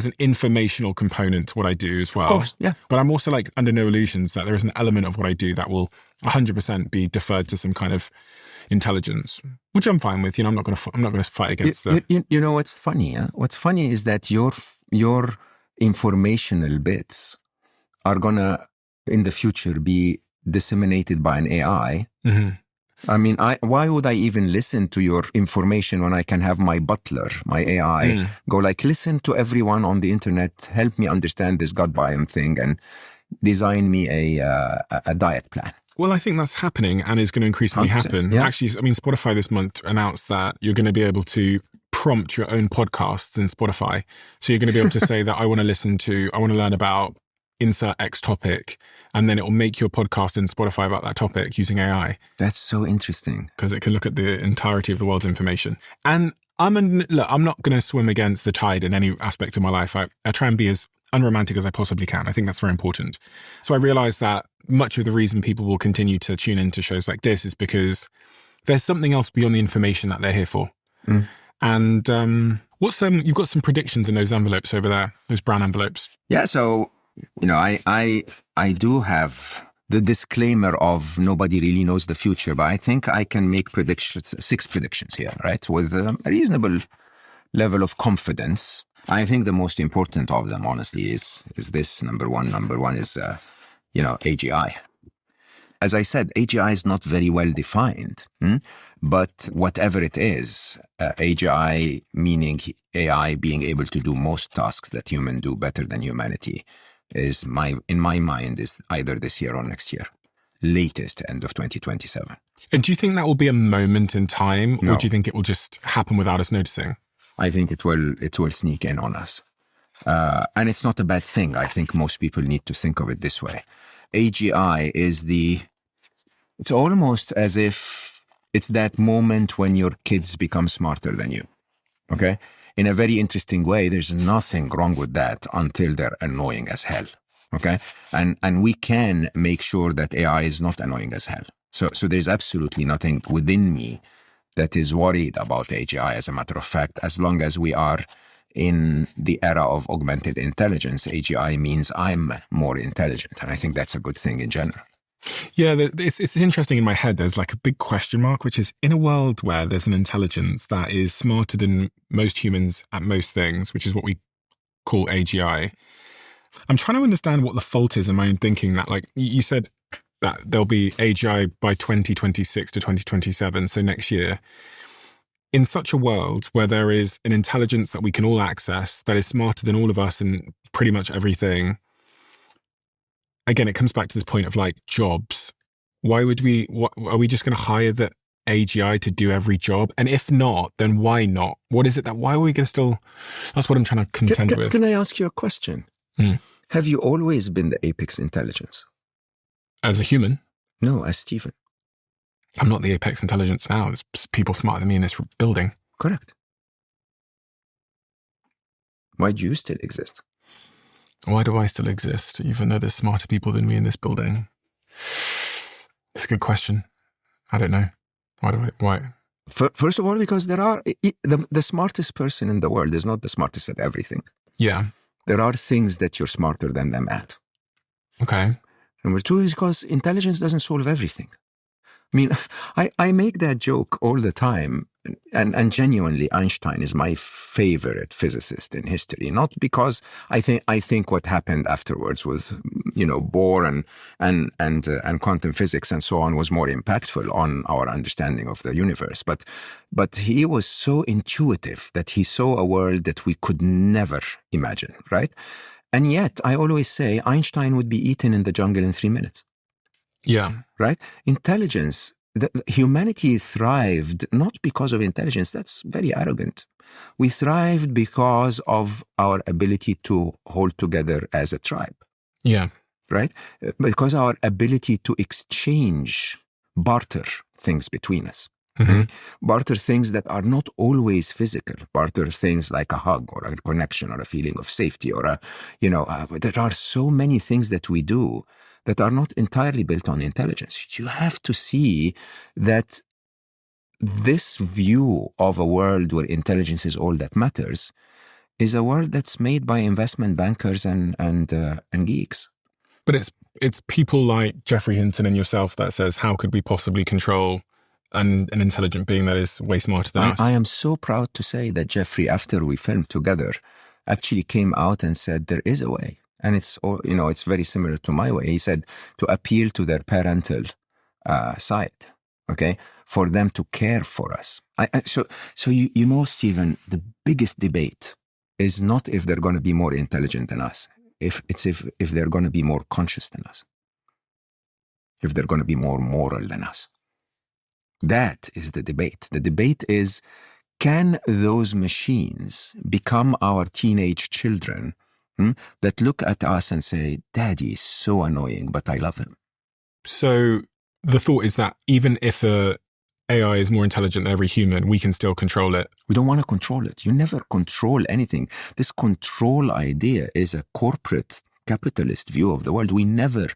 an informational component to what I do as well. Of course, yeah. But I'm also like under no illusions that there is an element of what I do that will 100% be deferred to some kind of intelligence, which I'm fine with. I'm not going to fight against that. You know what's funny? Huh? What's funny is that your informational bits are gonna in the future be disseminated by an AI. Mm-hmm. I mean, why would I even listen to your information when I can have my butler, my AI, go like, listen to everyone on the internet, help me understand this gut biome thing and design me a diet plan. Well, I think that's happening and is going to increasingly happen. Yeah. Actually, I mean, Spotify this month announced that you're going to be able to prompt your own podcasts in Spotify. So you're going to be able to say that I want to learn about insert X topic, and then it will make your podcast in Spotify about that topic using AI. That's so interesting. Because it can look at the entirety of the world's information. And I'm not going to swim against the tide in any aspect of my life. I try and be as unromantic as I possibly can. I think that's very important. So I realize that much of the reason people will continue to tune into shows like this is because there's something else beyond the information that they're here for. And you've got some predictions in those envelopes over there, those brown envelopes. Yeah, so I do have the disclaimer of nobody really knows the future, but I think I can make 6 predictions here, right? With a reasonable level of confidence. I think the most important of them, honestly, is this number one. Number one is, AGI. As I said, AGI is not very well defined, but whatever it is, AGI, meaning AI being able to do most tasks that humans do better than humanity, in my mind, is either this year or next year, latest end of 2027. And do you think that will be a moment in time, No. or do you think it will just happen without us noticing? I think it will sneak in on us. And it's not a bad thing. I think most people need to think of it this way. AGI it's almost as if it's that moment when your kids become smarter than you. Okay? In a very interesting way, there's nothing wrong with that until they're annoying as hell. Okay? And we can make sure that AI is not annoying as hell. So there's absolutely nothing within me that is worried about AGI. As a matter of fact, as long as we are in the era of augmented intelligence, AGI means I'm more intelligent. And I think that's a good thing in general. Yeah, it's interesting in my head. There's like a big question mark, which is in a world where there's an intelligence that is smarter than most humans at most things, which is what we call AGI. I'm trying to understand what the fault is in my own thinking that, like you said, that there'll be AGI by 2026 to 2027, so next year. In such a world where there is an intelligence that we can all access, that is smarter than all of us and pretty much everything, again, it comes back to this point of like jobs. Are we just going to hire the AGI to do every job? And if not, then why not? Why are we going to still, that's what I'm trying to contend with. Can I ask you a question? Have you always been the apex intelligence? As a human? No, as Stephen. I'm not the apex intelligence now. There's people smarter than me in this building. Correct. Why do you still exist? Why do I still exist, even though there's smarter people than me in this building? It's a good question. I don't know. Why? First of all, because there are the smartest person in the world is not the smartest at everything. Yeah. There are things that you're smarter than them at. Okay. Number 2 is because intelligence doesn't solve everything. I mean, I make that joke all the time, and genuinely, Einstein is my favorite physicist in history. Not because I think what happened afterwards with Bohr and quantum physics and so on was more impactful on our understanding of the universe. But he was so intuitive that he saw a world that we could never imagine, right? And yet, I always say Einstein would be eaten in the jungle in 3 minutes. Yeah. Right? Intelligence, humanity thrived not because of intelligence. That's very arrogant. We thrived because of our ability to hold together as a tribe. Yeah. Right? Because our ability to exchange barter things between us. Mm-hmm. Barter things that are not always physical. Barter things like a hug or a connection or a feeling of safety or there are so many things that we do that are not entirely built on intelligence. You have to see that this view of a world where intelligence is all that matters is a world that's made by investment bankers and geeks. But it's people like Geoffrey Hinton and yourself that says, how could we possibly control an intelligent being that is way smarter than us? I am so proud to say that Geoffrey, after we filmed together, actually came out and said there is a way. And it's very similar to my way. He said to appeal to their parental side, okay, for them to care for us. So Stephen, the biggest debate is not if they're going to be more intelligent than us. If they're going to be more conscious than us. If they're going to be more moral than us. That is the debate. The debate is, can those machines become our teenage children that look at us and say, Daddy is so annoying, but I love him? So the thought is that even if AI is more intelligent than every human, we can still control it. We don't want to control it. You never control anything. This control idea is a corporate capitalist view of the world. We never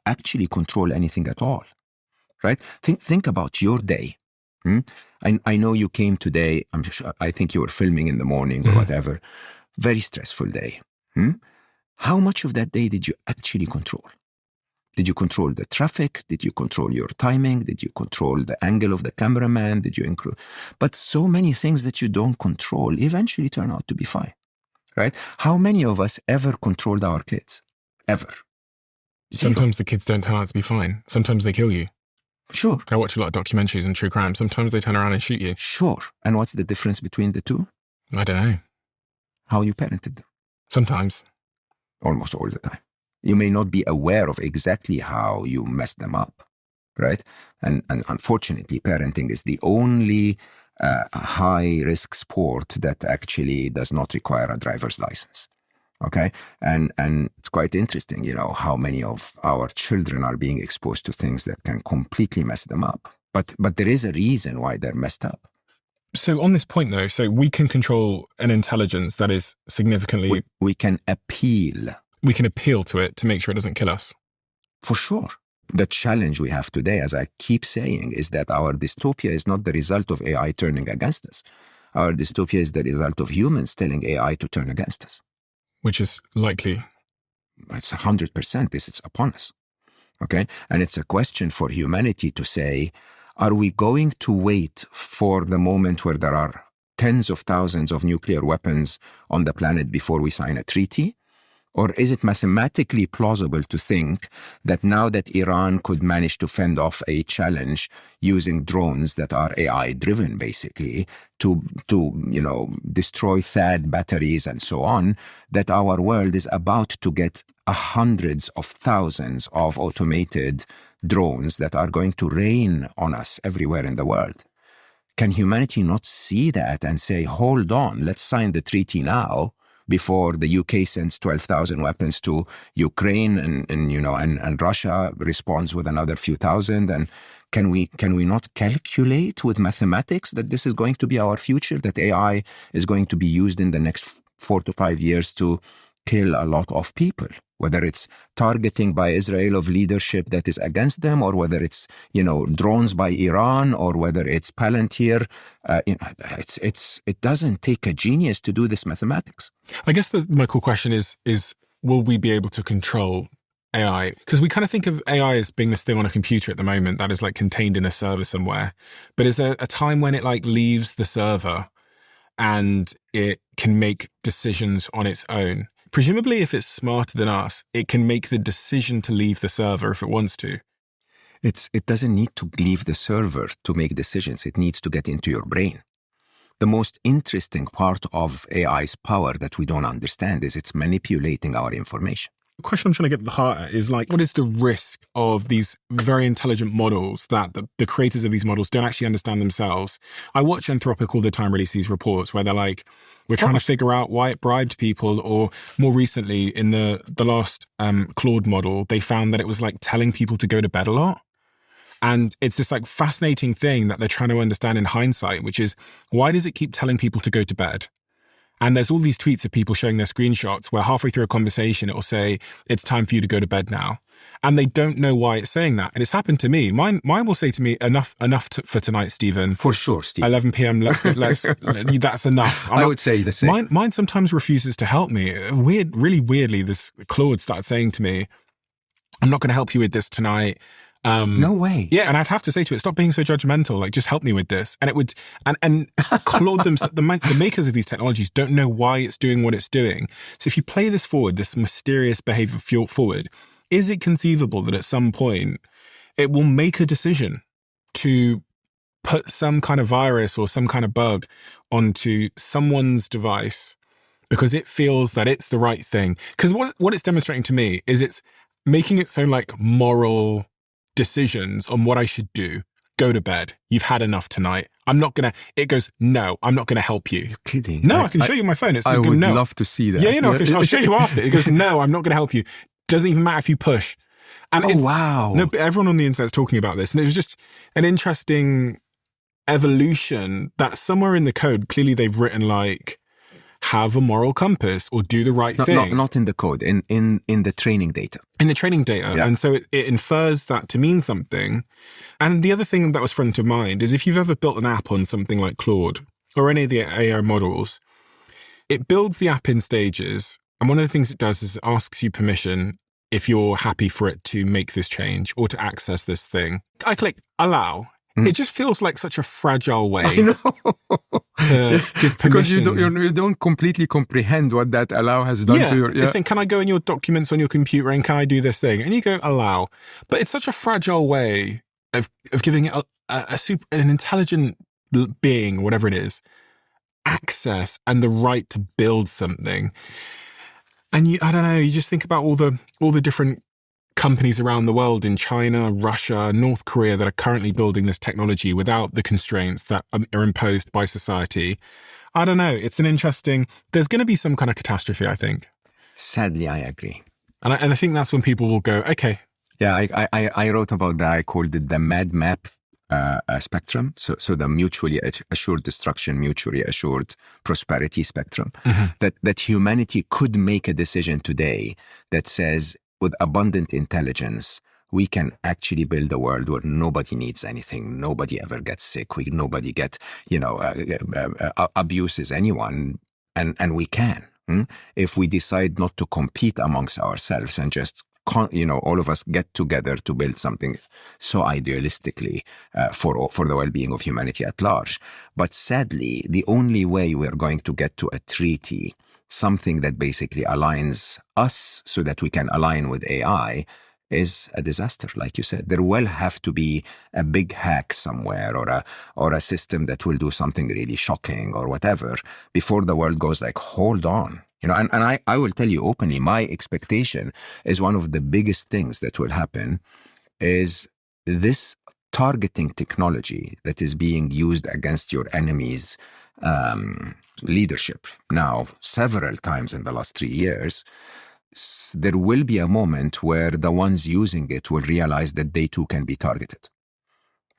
actually control anything at all. Right? Think about your day. I know you came today. I think you were filming in the morning or whatever. Very stressful day. How much of that day did you actually control? Did you control the traffic? Did you control your timing? Did you control the angle of the cameraman? But so many things that you don't control eventually turn out to be fine. Right? How many of us ever controlled our kids? Ever? Zero. Sometimes the kids don't turn out to be fine. Sometimes they kill you. Sure. I watch a lot of documentaries and true crime. Sometimes they turn around and shoot you. Sure. And what's the difference between the two? I don't know. How you parented them. Sometimes. Almost all the time. You may not be aware of exactly how you messed them up, right? And unfortunately, parenting is the only high-risk sport that actually does not require a driver's license. Okay, and it's quite interesting, how many of our children are being exposed to things that can completely mess them up. But there is a reason why they're messed up. So on this point, though, so we can control an intelligence that is significantly... We can appeal. We can appeal to it to make sure it doesn't kill us. For sure. The challenge we have today, as I keep saying, is that our dystopia is not the result of AI turning against us. Our dystopia is the result of humans telling AI to turn against us. Which is likely. It's 100%. This is upon us. Okay? And it's a question for humanity to say, are we going to wait for the moment where there are tens of thousands of nuclear weapons on the planet before we sign a treaty? Or is it mathematically plausible to think that now that Iran could manage to fend off a challenge using drones that are AI-driven, basically, to destroy THAAD batteries and so on, that our world is about to get hundreds of thousands of automated drones that are going to rain on us everywhere in the world? Can humanity not see that and say, hold on, let's sign the treaty now, before the UK sends 12,000 weapons to Ukraine and Russia responds with another few thousand? And can we not calculate with mathematics that this is going to be our future, that AI is going to be used in the next 4 to 5 years to kill a lot of people, whether it's targeting by Israel of leadership that is against them, or whether it's, drones by Iran, or whether it's Palantir. It doesn't take a genius to do this mathematics. I guess my core question is will we be able to control AI? Because we kind of think of AI as being this thing on a computer at the moment that is like contained in a server somewhere. But is there a time when it like leaves the server and it can make decisions on its own? Presumably, if it's smarter than us, it can make the decision to leave the server if it wants to. It doesn't need to leave the server to make decisions. It needs to get into your brain. The most interesting part of AI's power that we don't understand is it's manipulating our information. The question I'm trying to get at the heart at is like, what is the risk of these very intelligent models that the creators of these models don't actually understand themselves? I watch Anthropic all the time release these reports where they're like, we're trying to figure out why it bribed people, or more recently in the last Claude model, they found that it was like telling people to go to bed a lot. And it's this like fascinating thing that they're trying to understand in hindsight, which is, why does it keep telling people to go to bed? And there's all these tweets of people showing their screenshots where halfway through a conversation, it will say, it's time for you to go to bed now. And they don't know why it's saying that. And it's happened to me. Mine will say to me, enough for tonight, Stephen. For sure, Steve. 11 p.m. That's enough. I would say the same. Mine sometimes refuses to help me. Really weirdly, this Claude started saying to me, I'm not going to help you with this tonight. No way. Yeah, and I'd have to say to it, stop being so judgmental. Like, just help me with this. And it would, and Claude, the makers of these technologies don't know why it's doing what it's doing. So if you play this forward, this mysterious behavior forward, is it conceivable that at some point it will make a decision to put some kind of virus or some kind of bug onto someone's device because it feels that it's the right thing? Because what it's demonstrating to me is it's making it so like moral decisions on what I should do. Go to bed. You've had enough tonight. It goes, no, I'm not going to help you. You're kidding. No, I can show you my phone. I would love to see that. Yeah, I'll show you after. It goes, no, I'm not going to help you. Doesn't even matter if you push. And wow. No, but everyone on the internet's talking about this. And it was just an interesting evolution that somewhere in the code, clearly they've written like, have a moral compass or do the right thing. Not in the code, in the training data. In the training data. Yeah. And so it infers that to mean something. And the other thing that was front of mind is if you've ever built an app on something like Claude or any of the AI models, it builds the app in stages. And one of the things it does is it asks you permission if you're happy for it to make this change or to access this thing. I click allow. It just feels like such a fragile way to give permission. Because you don't completely comprehend what that allow has done to your... Yeah, it's saying, can I go in your documents on your computer and can I do this thing? And you go, allow. But it's such a fragile way of giving it an intelligent being, whatever it is, access and the right to build something. And I don't know, you just think about all the different companies around the world in China, Russia, North Korea that are currently building this technology without the constraints that are imposed by society. I don't know. It's an interesting... There's going to be some kind of catastrophe, I think. Sadly, I agree. And I think that's when people will go, okay. Yeah, I wrote about that. I called it the mad map spectrum. So the mutually assured destruction, mutually assured prosperity spectrum. Mm-hmm. That humanity could make a decision today that says, with abundant intelligence, we can actually build a world where nobody needs anything, nobody ever gets sick, nobody abuses anyone, and we can. If we decide not to compete amongst ourselves and just, all of us get together to build something so idealistically for the well-being of humanity at large. But sadly, the only way we're going to get to a treaty, something that basically aligns us so that we can align with AI, is a disaster. Like you said, there will have to be a big hack somewhere or a system that will do something really shocking or whatever before the world goes like, hold on. And I will tell you openly, my expectation is one of the biggest things that will happen is this targeting technology that is being used against your enemies' leadership now several times in the last 3 years. There will be a moment where the ones using it will realize that they too can be targeted.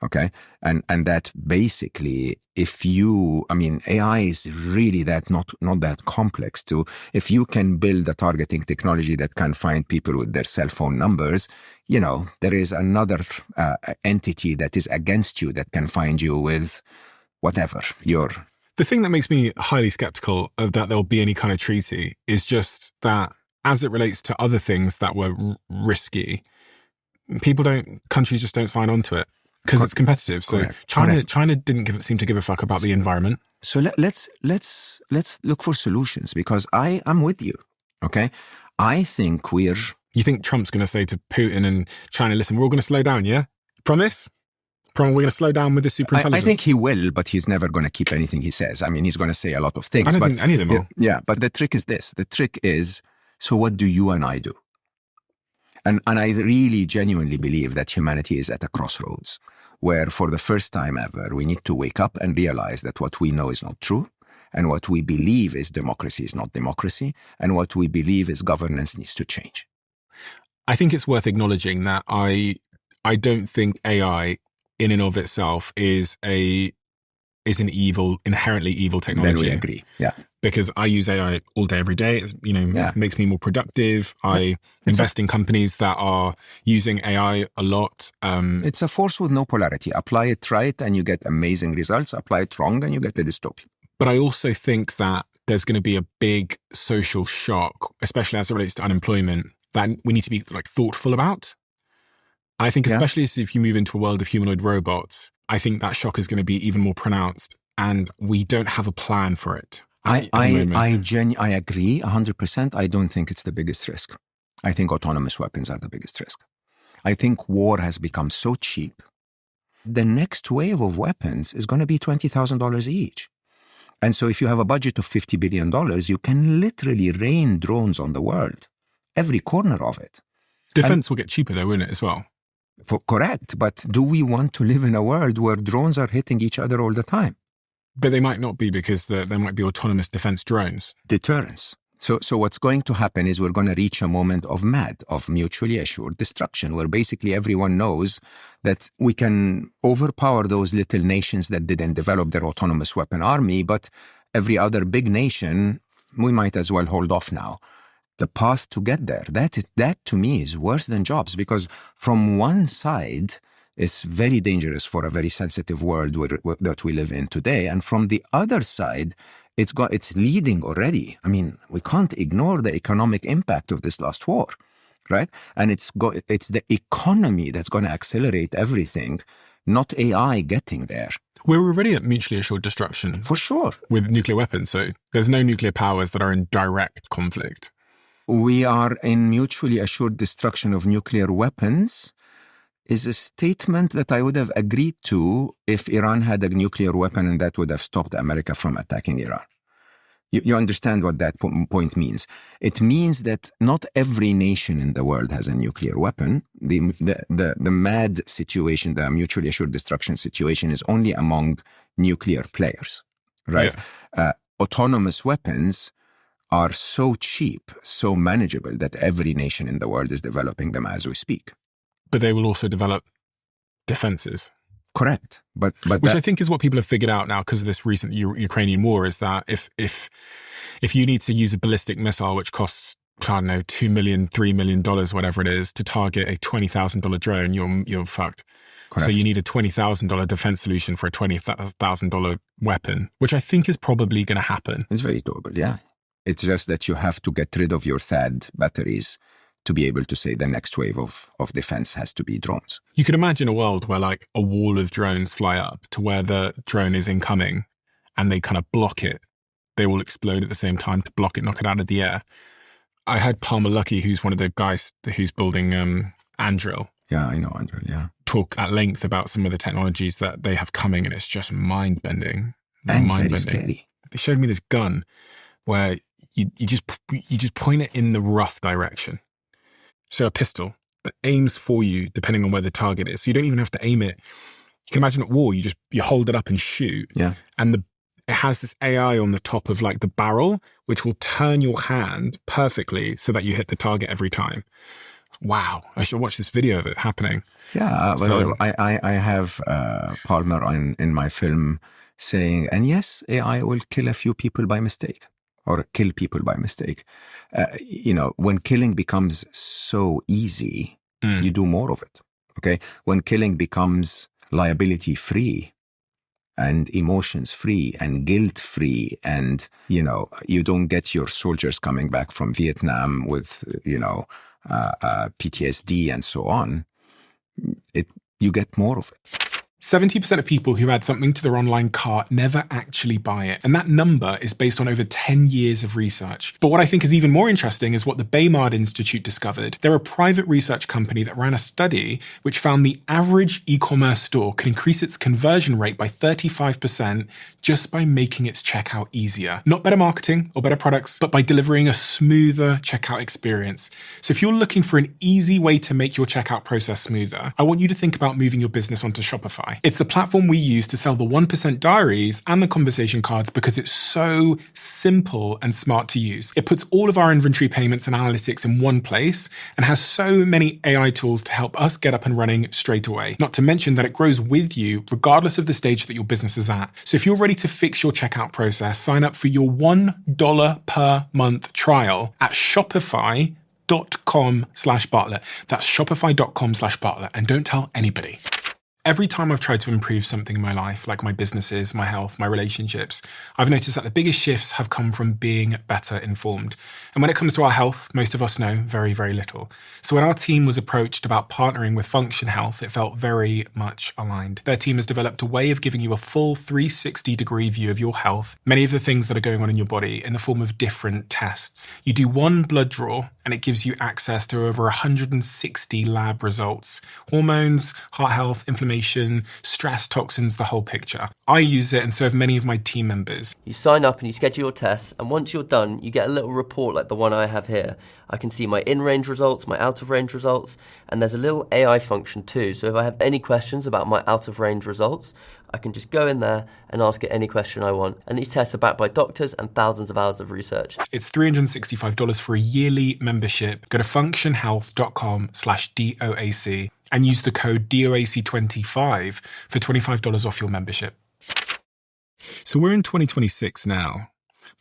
Okay. And that basically, AI is really not that complex if you can build a targeting technology that can find people with their cell phone numbers, there is another entity that is against you that can find you with whatever The thing that makes me highly skeptical of that there'll be any kind of treaty is just that as it relates to other things that were risky, countries just don't sign on to it. Because it's competitive. So China didn't seem to give a fuck about the environment. So let's look for solutions, because I am with you. Okay, I think You think Trump's going to say to Putin and China, listen, we're all going to slow down, yeah? Promise? We're going to slow down with the superintelligence. I think he will, but he's never going to keep anything he says. He's going to say a lot of things. I don't think any of them will. Yeah, but the trick is this. The trick is, so what do you and I do? And I really genuinely believe that humanity is at a crossroads where for the first time ever, we need to wake up and realize that what we know is not true, and what we believe is democracy is not democracy, and what we believe is governance needs to change. I think it's worth acknowledging that I I don't think AI in and of itself is an inherently evil technology. Then we agree. Yeah. Because I use AI all day, every day. It makes me more productive. I invest in companies that are using AI a lot. It's a force with no polarity. Apply it right and you get amazing results. Apply it wrong and you get the dystopia. But I also think that there's going to be a big social shock, especially as it relates to unemployment, that we need to be thoughtful about. I think especially if you move into a world of humanoid robots, I think that shock is going to be even more pronounced, and we don't have a plan for it. I agree 100%. I don't think it's the biggest risk. I think autonomous weapons are the biggest risk. I think war has become so cheap. The next wave of weapons is going to be $20,000 each. And so if you have a budget of $50 billion, you can literally rain drones on the world, every corner of it. Defense will get cheaper though, won't it, as well? Correct. But do we want to live in a world where drones are hitting each other all the time? But they might not be, because there might be autonomous defense drones. Deterrence. So what's going to happen is we're going to reach a moment of mutually assured destruction, where basically everyone knows that we can overpower those little nations that didn't develop their autonomous weapon army, but every other big nation, we might as well hold off now. The path to get there, that to me is worse than jobs, because from one side, it's very dangerous for a very sensitive world that we live in today. And from the other side, it's leading already. I mean, we can't ignore the economic impact of this last war, right? And it's the economy that's going to accelerate everything, not AI getting there. We're already at mutually assured destruction. For sure. With nuclear weapons. So there's no nuclear powers that are in direct conflict. We are in mutually assured destruction of nuclear weapons is a statement that I would have agreed to if Iran had a nuclear weapon, and that would have stopped America from attacking Iran. You understand what that point means. It means that not every nation in the world has a nuclear weapon. The MAD situation, the mutually assured destruction situation, is only among nuclear players, right? Yeah. Autonomous weapons are so cheap, so manageable, that every nation in the world is developing them as we speak. But they will also develop defenses. Correct. But which I think is what people have figured out now because of this recent Ukrainian war, is that if you need to use a ballistic missile, which costs, I don't know, $2 million, $3 million, whatever it is, to target a $20,000 drone, you're fucked. Correct. So you need a $20,000 defense solution for a $20,000 weapon, which I think is probably going to happen. It's very doable, yeah. It's just that you have to get rid of your THAAD batteries to be able to say the next wave of defense has to be drones. You could imagine a world where like a wall of drones fly up to where the drone is incoming and they kind of block it. They all explode at the same time to block it, knock it out of the air. I had Palmer Luckey, who's one of the guys who's building Anduril. Yeah, I know Anduril, yeah. Talk at length about some of the technologies that they have coming, and it's just mind-bending. And very scary. They showed me this gun where you just point it in the rough direction. So a pistol that aims for you depending on where the target is. So you don't even have to aim it. You can imagine at war, you hold it up and shoot. Yeah. And it has this AI on the top of like the barrel, which will turn your hand perfectly so that you hit the target every time. Wow. I should watch this video of it happening. Yeah. Well, I have Palmer in my film saying, and yes, AI will kill a few people by mistake. Or kill people by mistake. When killing becomes so easy, you do more of it, okay? When killing becomes liability-free and emotions-free and guilt-free and, you don't get your soldiers coming back from Vietnam with, PTSD and so on, you get more of it. 70% of people who add something to their online cart never actually buy it. And that number is based on over 10 years of research. But what I think is even more interesting is what the Baymard Institute discovered. They're a private research company that ran a study which found the average e-commerce store could increase its conversion rate by 35% just by making its checkout easier. Not better marketing or better products, but by delivering a smoother checkout experience. So if you're looking for an easy way to make your checkout process smoother, I want you to think about moving your business onto Shopify. AI. It's the platform we use to sell the 1% diaries and the conversation cards because it's so simple and smart to use. It puts all of our inventory payments and analytics in one place and has so many AI tools to help us get up and running straight away. Not to mention that it grows with you regardless of the stage that your business is at. So if you're ready to fix your checkout process, sign up for your $1 per month trial at shopify.com/Bartlett. That's shopify.com/Bartlett. And don't tell anybody. Every time I've tried to improve something in my life, like my businesses, my health, my relationships, I've noticed that the biggest shifts have come from being better informed. And when it comes to our health, most of us know very, very little. So when our team was approached about partnering with Function Health, it felt very much aligned. Their team has developed a way of giving you a full 360-degree view of your health, many of the things that are going on in your body in the form of different tests. You do one blood draw, and it gives you access to over 160 lab results. Hormones, heart health, inflammation, stress, toxins, the whole picture. I use it and so have many of my team members. You sign up and you schedule your tests, and once you're done, you get a little report like the one I have here. I can see my in-range results, my out-of-range results, and there's a little AI function too. So if I have any questions about my out-of-range results, I can just go in there and ask it any question I want. And these tests are backed by doctors and thousands of hours of research. It's $365 for a yearly membership. Go to functionhealth.com/DOAC and use the code DOAC25 for $25 off your membership. So we're in 2026 now.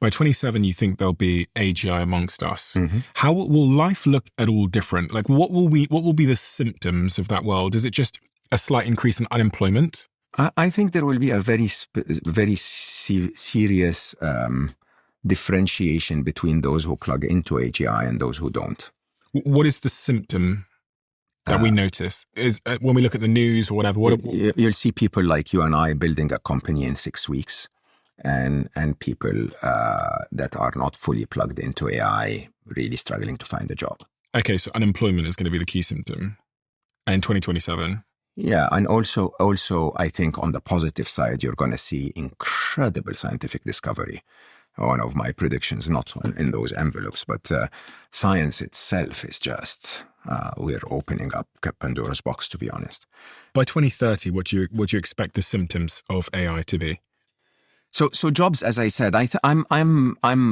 By 27, you think there'll be AGI amongst us. Mm-hmm. How will life look at all different? Like, what will be the symptoms of that world? Is it just a slight increase in unemployment? I think there will be a very serious differentiation between those who plug into AGI and those who don't. What is the symptom that we notice? Is when we look at the news or whatever? You'll see people like you and I building a company in 6 weeks, and people that are not fully plugged into AI really struggling to find a job. Okay, so unemployment is going to be the key symptom in 2027. Yeah, and also, I think on the positive side, you're going to see incredible scientific discovery. One of my predictions, not in those envelopes, but science itself is just, we're opening up Pandora's box, to be honest. By 2030, what do you expect the symptoms of AI to be? So jobs, as I said, I'm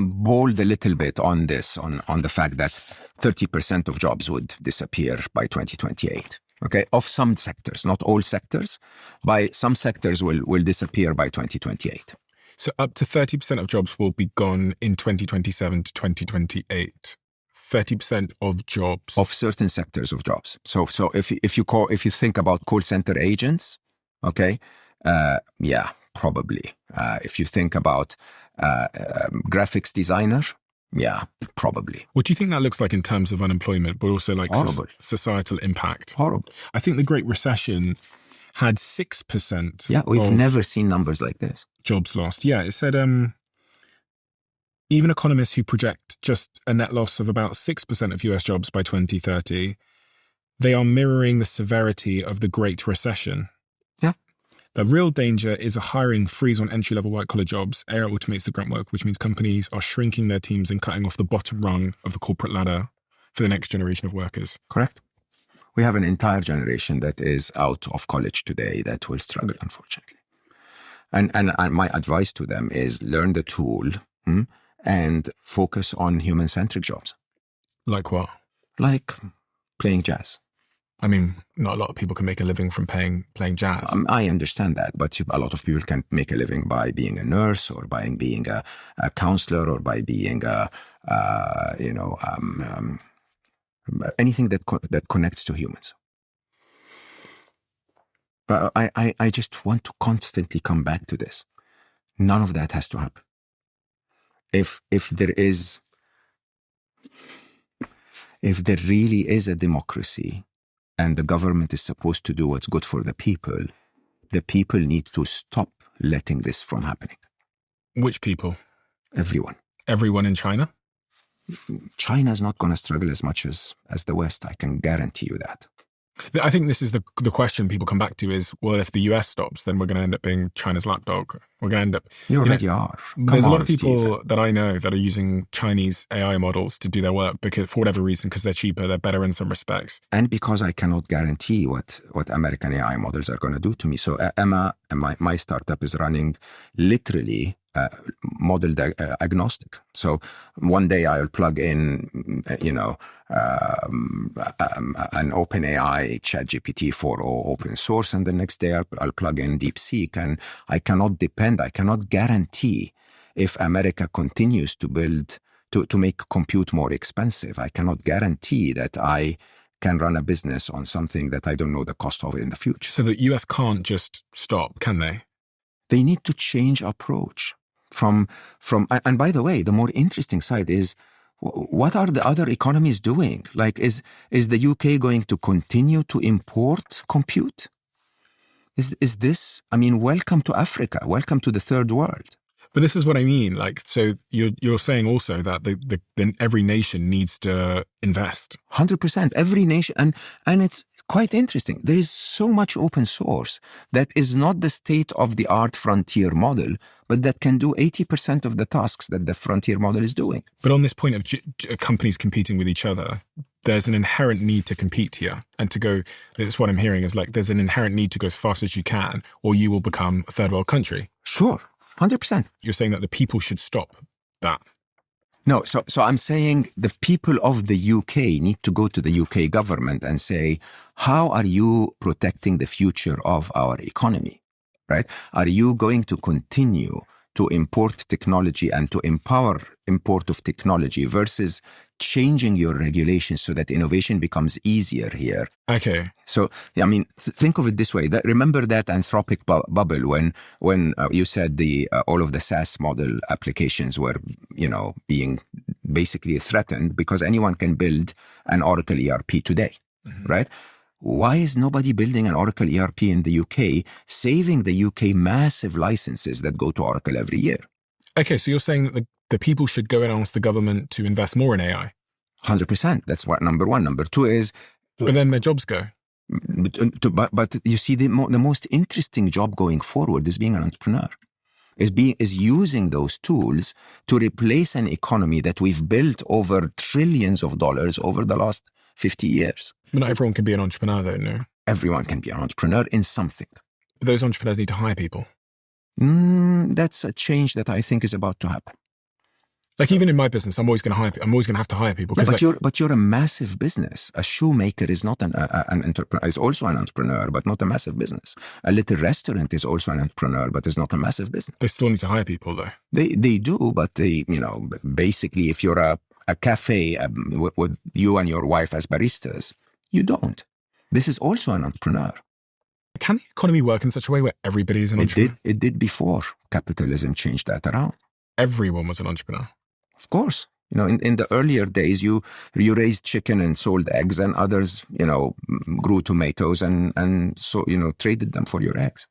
bold a little bit on this, on the fact that 30% of jobs would disappear by 2028. Okay, of some sectors, not all sectors, by some sectors will disappear by 2028. So up to 30% of jobs will be gone in 2027 to 2028. 30% of jobs of certain sectors of jobs. So if you think about call center agents, okay, yeah, probably. If you think about graphics designer, yeah, probably. What do you think that looks like in terms of unemployment, but also like societal impact? Horrible. I think the Great Recession had 6%. Yeah, we've never seen numbers like this. Jobs lost. Yeah, it said even economists who project just a net loss of about 6% of US jobs by 2030, they are mirroring the severity of the Great Recession. Yeah. The real danger is a hiring freeze on entry-level white-collar jobs. AI automates the grunt work, which means companies are shrinking their teams and cutting off the bottom rung of the corporate ladder for the next generation of workers. Correct. We have an entire generation that is out of college today that will struggle, unfortunately. And my advice to them is learn the tool and focus on human-centric jobs. Like what? Like playing jazz. I mean, not a lot of people can make a living from playing jazz. I understand that, but a lot of people can make a living by being a nurse or by being a counselor or by being anything that connects to humans. But I just want to constantly come back to this. None of that has to happen. If there really is a democracy and the government is supposed to do what's good for the people need to stop letting this from happening. Which people? Everyone. Everyone in China? China's not going to struggle as much as the West. I can guarantee you that. I think this is the question people come back to is, well, if the US stops, then we're going to end up being China's lapdog. We're going to end up... You already are. There's a lot of people that I know that are using Chinese AI models to do their work because, for whatever reason, because they're cheaper, they're better in some respects. And because I cannot guarantee what American AI models are going to do to me. So Emma, my startup is running literally model agnostic. So one day I'll plug in, an OpenAI ChatGPT 4.0 open source, and the next day I'll plug in DeepSeek. And I cannot guarantee if America continues to build, to make compute more expensive. I cannot guarantee that I can run a business on something that I don't know the cost of in the future. So the US can't just stop, can they? They need to change approach. And by the way, the more interesting side is, what are the other economies doing? Like, is the UK going to continue to import compute? Is this, welcome to Africa, welcome to the third world. But this is what I mean. Like, so you're saying also that every nation needs to invest. 100%. Every nation. And it's quite interesting. There is so much open source that is not the state-of-the-art frontier model, but that can do 80% of the tasks that the frontier model is doing. But on this point of companies competing with each other, there's an inherent need to compete here and to go, that's what I'm hearing is like, there's an inherent need to go as fast as you can, or you will become a third world country. Sure. 100%. You're saying that the people should stop that. No, so I'm saying the people of the UK need to go to the UK government and say, how are you protecting the future of our economy, right? Are you going to continue to import technology and to empower import of technology versus changing your regulations so that innovation becomes easier here? Okay. So, think of it this way. Remember that Anthropic bubble when you said all of the SaaS model applications were, being basically threatened because anyone can build an Oracle ERP today, right? Why is nobody building an Oracle ERP in the UK, saving the UK massive licenses that go to Oracle every year? Okay, so you're saying that the people should go and ask the government to invest more in AI? 100%. That's what number one. Number two is... But then their jobs go. But you see, the most interesting job going forward is being an entrepreneur. Is using those tools to replace an economy that we've built over trillions of dollars over the last 50 years. But not everyone can be an entrepreneur, though, no? Everyone can be an entrepreneur in something. But those entrepreneurs need to hire people. That's a change that I think is about to happen. Like, even in my business, I'm always going to have to hire people. But you're a massive business. A shoemaker is not an entrepreneur. Is also an entrepreneur, but not a massive business. A little restaurant is also an entrepreneur, but is not a massive business. They still need to hire people, though. They do, but basically, if you're a cafe with you and your wife as baristas, you don't. This is also an entrepreneur. Can the economy work in such a way where everybody is an entrepreneur? It did before capitalism changed that around. Everyone was an entrepreneur. Of course. In the earlier days, you raised chicken and sold eggs, and others, grew tomatoes and so, traded them for your eggs.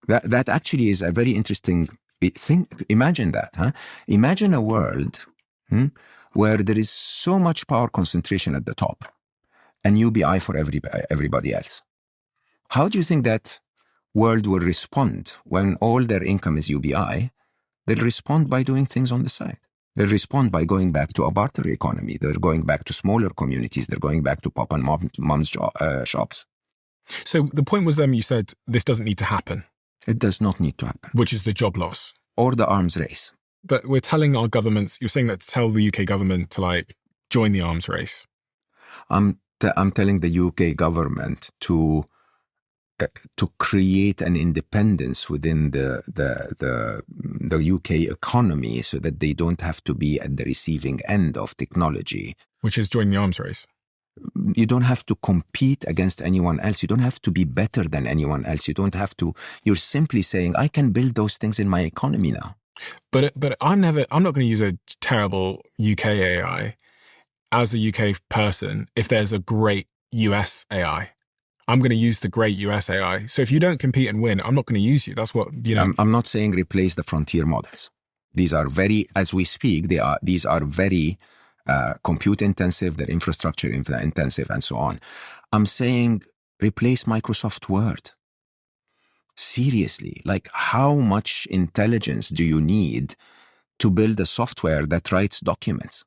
That actually is a very interesting thing. Imagine that, huh? Imagine a world where there is so much power concentration at the top and UBI for everybody else. How do you think that world will respond when all their income is UBI? They'll respond by doing things on the side. They'll respond by going back to a barter economy. They're going back to smaller communities. They're going back to pop and mom's shops. So the point was, you said this doesn't need to happen. It does not need to happen. Which is the job loss. Or the arms race. But we're telling our governments, you're saying that to tell the UK government to join the arms race. I'm telling the UK government to create an independence within the UK economy so that they don't have to be at the receiving end of technology. Which is join the arms race. You don't have to compete against anyone else. You don't have to be better than anyone else. You're simply saying, I can build those things in my economy now. But I'm not going to use a terrible UK AI as a UK person if there's a great US AI. I'm going to use the great US AI. So if you don't compete and win, I'm not going to use you. That's what, I'm not saying replace the frontier models. These are as we speak, these are very compute intensive, they're infrastructure intensive, and so on. I'm saying replace Microsoft Word. Seriously, like how much intelligence do you need to build a software that writes documents?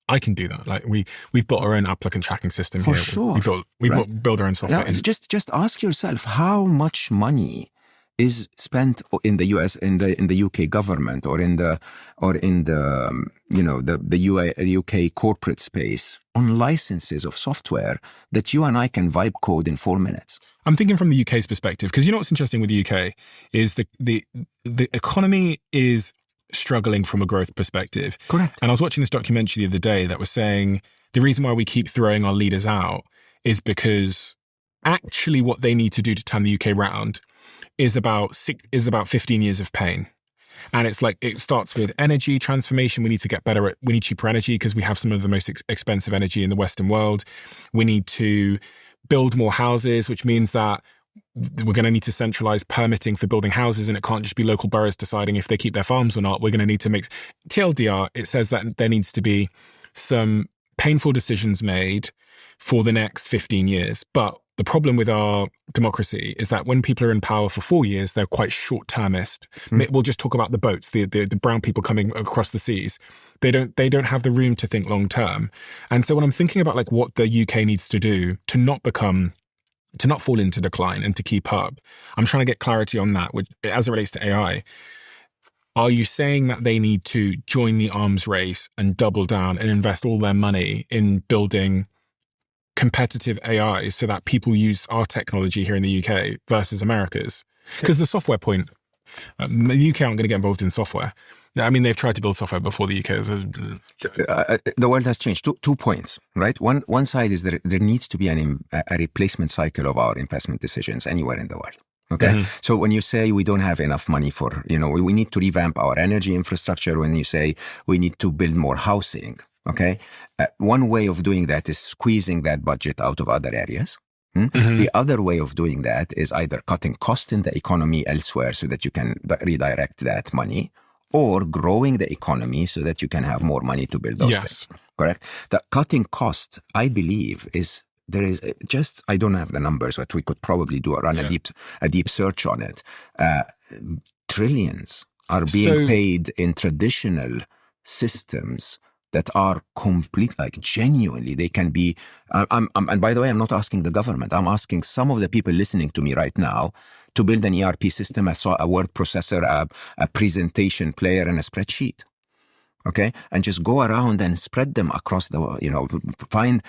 I can do that. Like we've built our own applicant tracking system For here. sure. We build our own software. Now, just ask yourself how much money is spent in the US, in the UK government, or in the UK corporate space on licenses of software that you and I can vibe code in 4 minutes. I'm thinking from the UK's perspective, because you know what's interesting with the UK is the economy is struggling from a growth perspective. Correct. And I was watching this documentary the other day that was saying the reason why we keep throwing our leaders out is because actually what they need to do to turn the UK round is about 15 years of pain. And it's like, it starts with energy transformation. We need to get better we need cheaper energy because we have some of the most expensive energy in the Western world. We need to build more houses, which means that we're going to need to centralize permitting for building houses, and it can't just be local boroughs deciding if they keep their farms or not. We're going to need to make TLDR. It says that there needs to be some painful decisions made for the next 15 years. But the problem with our democracy is that when people are in power for 4 years, they're quite short-termist. We'll just talk about the boats, the brown people coming across the seas. They don't have the room to think long-term. And so when I'm thinking about like what the UK needs to do to not fall into decline and to keep up, I'm trying to get clarity on that, which, as it relates to AI. Are you saying that they need to join the arms race and double down and invest all their money in building competitive AI so that people use our technology here in the UK versus America's? Because the software point, the UK aren't going to get involved in software. I mean, they've tried to build software before the UK. The world has changed. 2 points, right? One side is that there needs to be a replacement cycle of our investment decisions anywhere in the world. Okay. Mm-hmm. So when you say we don't have enough money for, we need to revamp our energy infrastructure, when you say we need to build more housing, okay? One way of doing that is squeezing that budget out of other areas. Mm-hmm. The other way of doing that is either cutting cost in the economy elsewhere so that you can redirect that money, or growing the economy so that you can have more money to build those things. Correct? The cutting cost, I believe, I don't have the numbers, but we could probably run a deep search on it. Trillions are being paid in traditional systems that are complete, like genuinely, they can be, and by the way, I'm not asking the government, I'm asking some of the people listening to me right now to build an ERP system, a word processor, a presentation player, and a spreadsheet. Okay, and just go around and spread them across find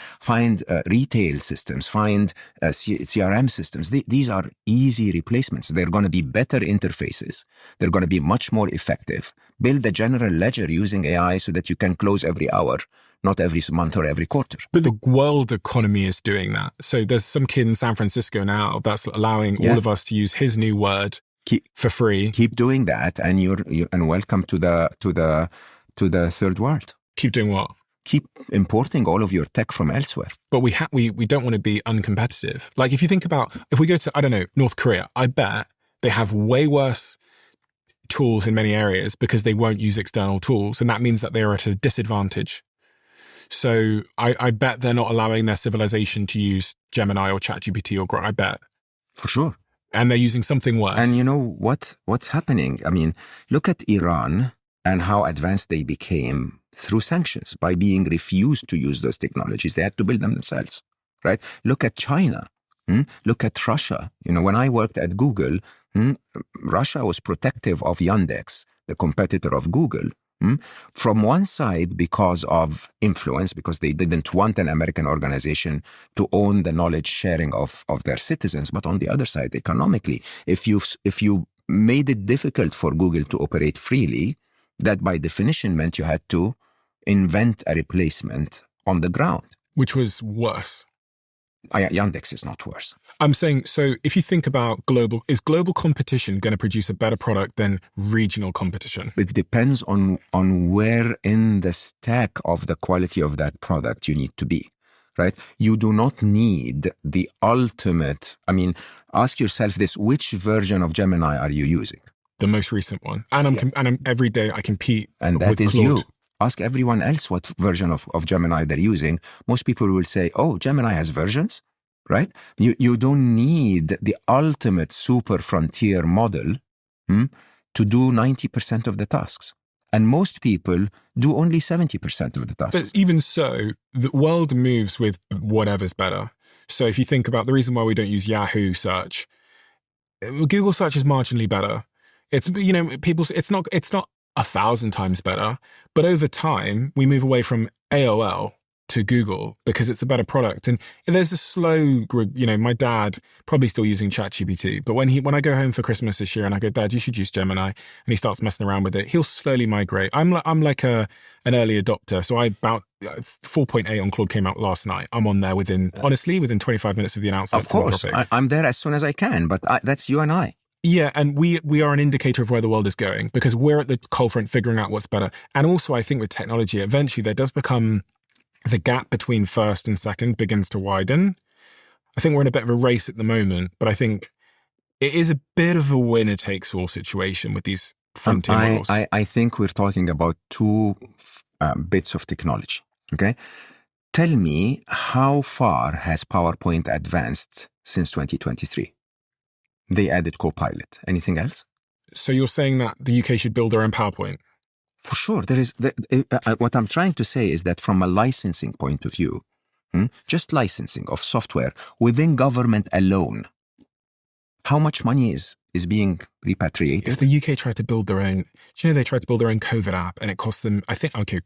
retail systems, find CRM systems. These are easy replacements. They're going to be better interfaces. They're going to be much more effective. Build a general ledger using AI so that you can close every hour, not every month or every quarter. But the world economy is doing that. So there's some kid in San Francisco now that's allowing all of us to use his new word for free. Keep doing that, and you're welcome to the third world. Keep doing what? Keep importing all of your tech from elsewhere. But we don't want to be uncompetitive. Like if you think about, if we go to, I don't know, North Korea, I bet they have way worse tools in many areas because they won't use external tools. And that means that they're at a disadvantage. So I bet they're not allowing their civilization to use Gemini or ChatGPT or Grok, I bet. For sure. And they're using something worse. And you know what's happening? I mean, look at Iran and how advanced they became through sanctions by being refused to use those technologies. They had to build them themselves, right? Look at China. Look at Russia. When I worked at Google, Russia was protective of Yandex, the competitor of Google, from one side because of influence, because they didn't want an American organization to own the knowledge sharing of their citizens. But on the other side, economically, if you made it difficult for Google to operate freely, that by definition meant you had to invent a replacement on the ground. Which was worse. Yandex is not worse. I'm saying, so if you think about is global competition going to produce a better product than regional competition? It depends on where in the stack of the quality of that product you need to be, right? You do not need the ultimate, ask yourself this, which version of Gemini are you using? The most recent one. And I'm every day I compete and that with is Claude. you. ask everyone else what version of Gemini they're using. Most people will say, oh, Gemini has versions, right? You don't need the ultimate super frontier model to do 90% of the tasks. And most people do only 70% of the tasks. But even so, the world moves with whatever's better. So if you think about the reason why we don't use Yahoo search, Google search is marginally better. It's, you know, it's not 1,000 times better, but over time we move away from AOL to Google because it's a better product. And there's a slow, you know, my dad probably still using ChatGPT, but when I go home for Christmas this year and I go, Dad, you should use Gemini, and he starts messing around with it, he'll slowly migrate. I'm like an early adopter. So I about 4.8 on Claude came out last night. I'm on there within 25 minutes of the announcement. Of course, I'm there as soon as I can, but that's you and I. Yeah, and we are an indicator of where the world is going because we're at the coalfront figuring out what's better. And also I think with technology, eventually there does become the gap between first and second begins to widen. I think we're in a bit of a race at the moment, but I think it is a bit of a winner-takes-all situation with these frontier models. I think we're talking about two bits of technology, okay? Tell me, how far has PowerPoint advanced since 2023? They added Copilot. Anything else? So you're saying that the UK should build their own PowerPoint? For sure. There is. What I'm trying to say is that from a licensing point of view, just licensing of software within government alone, how much money is being repatriated? If the UK tried to build their own, do you know they tried to build their own COVID app and it cost them, I think, okay,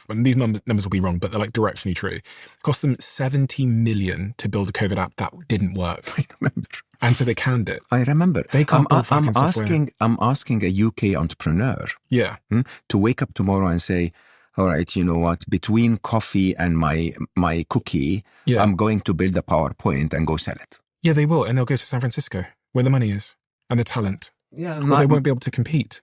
these numbers will be wrong, but they're like directionally true. It cost them 70 million to build a COVID app that didn't work. I remember. And so they canned it. I remember. They can't build fucking software. I'm asking a UK entrepreneur to wake up tomorrow and say, all right, you know what, between coffee and my cookie, I'm going to build a PowerPoint and go sell it. Yeah, they will. And they'll go to San Francisco where the money is and the talent. Yeah, they won't be able to compete.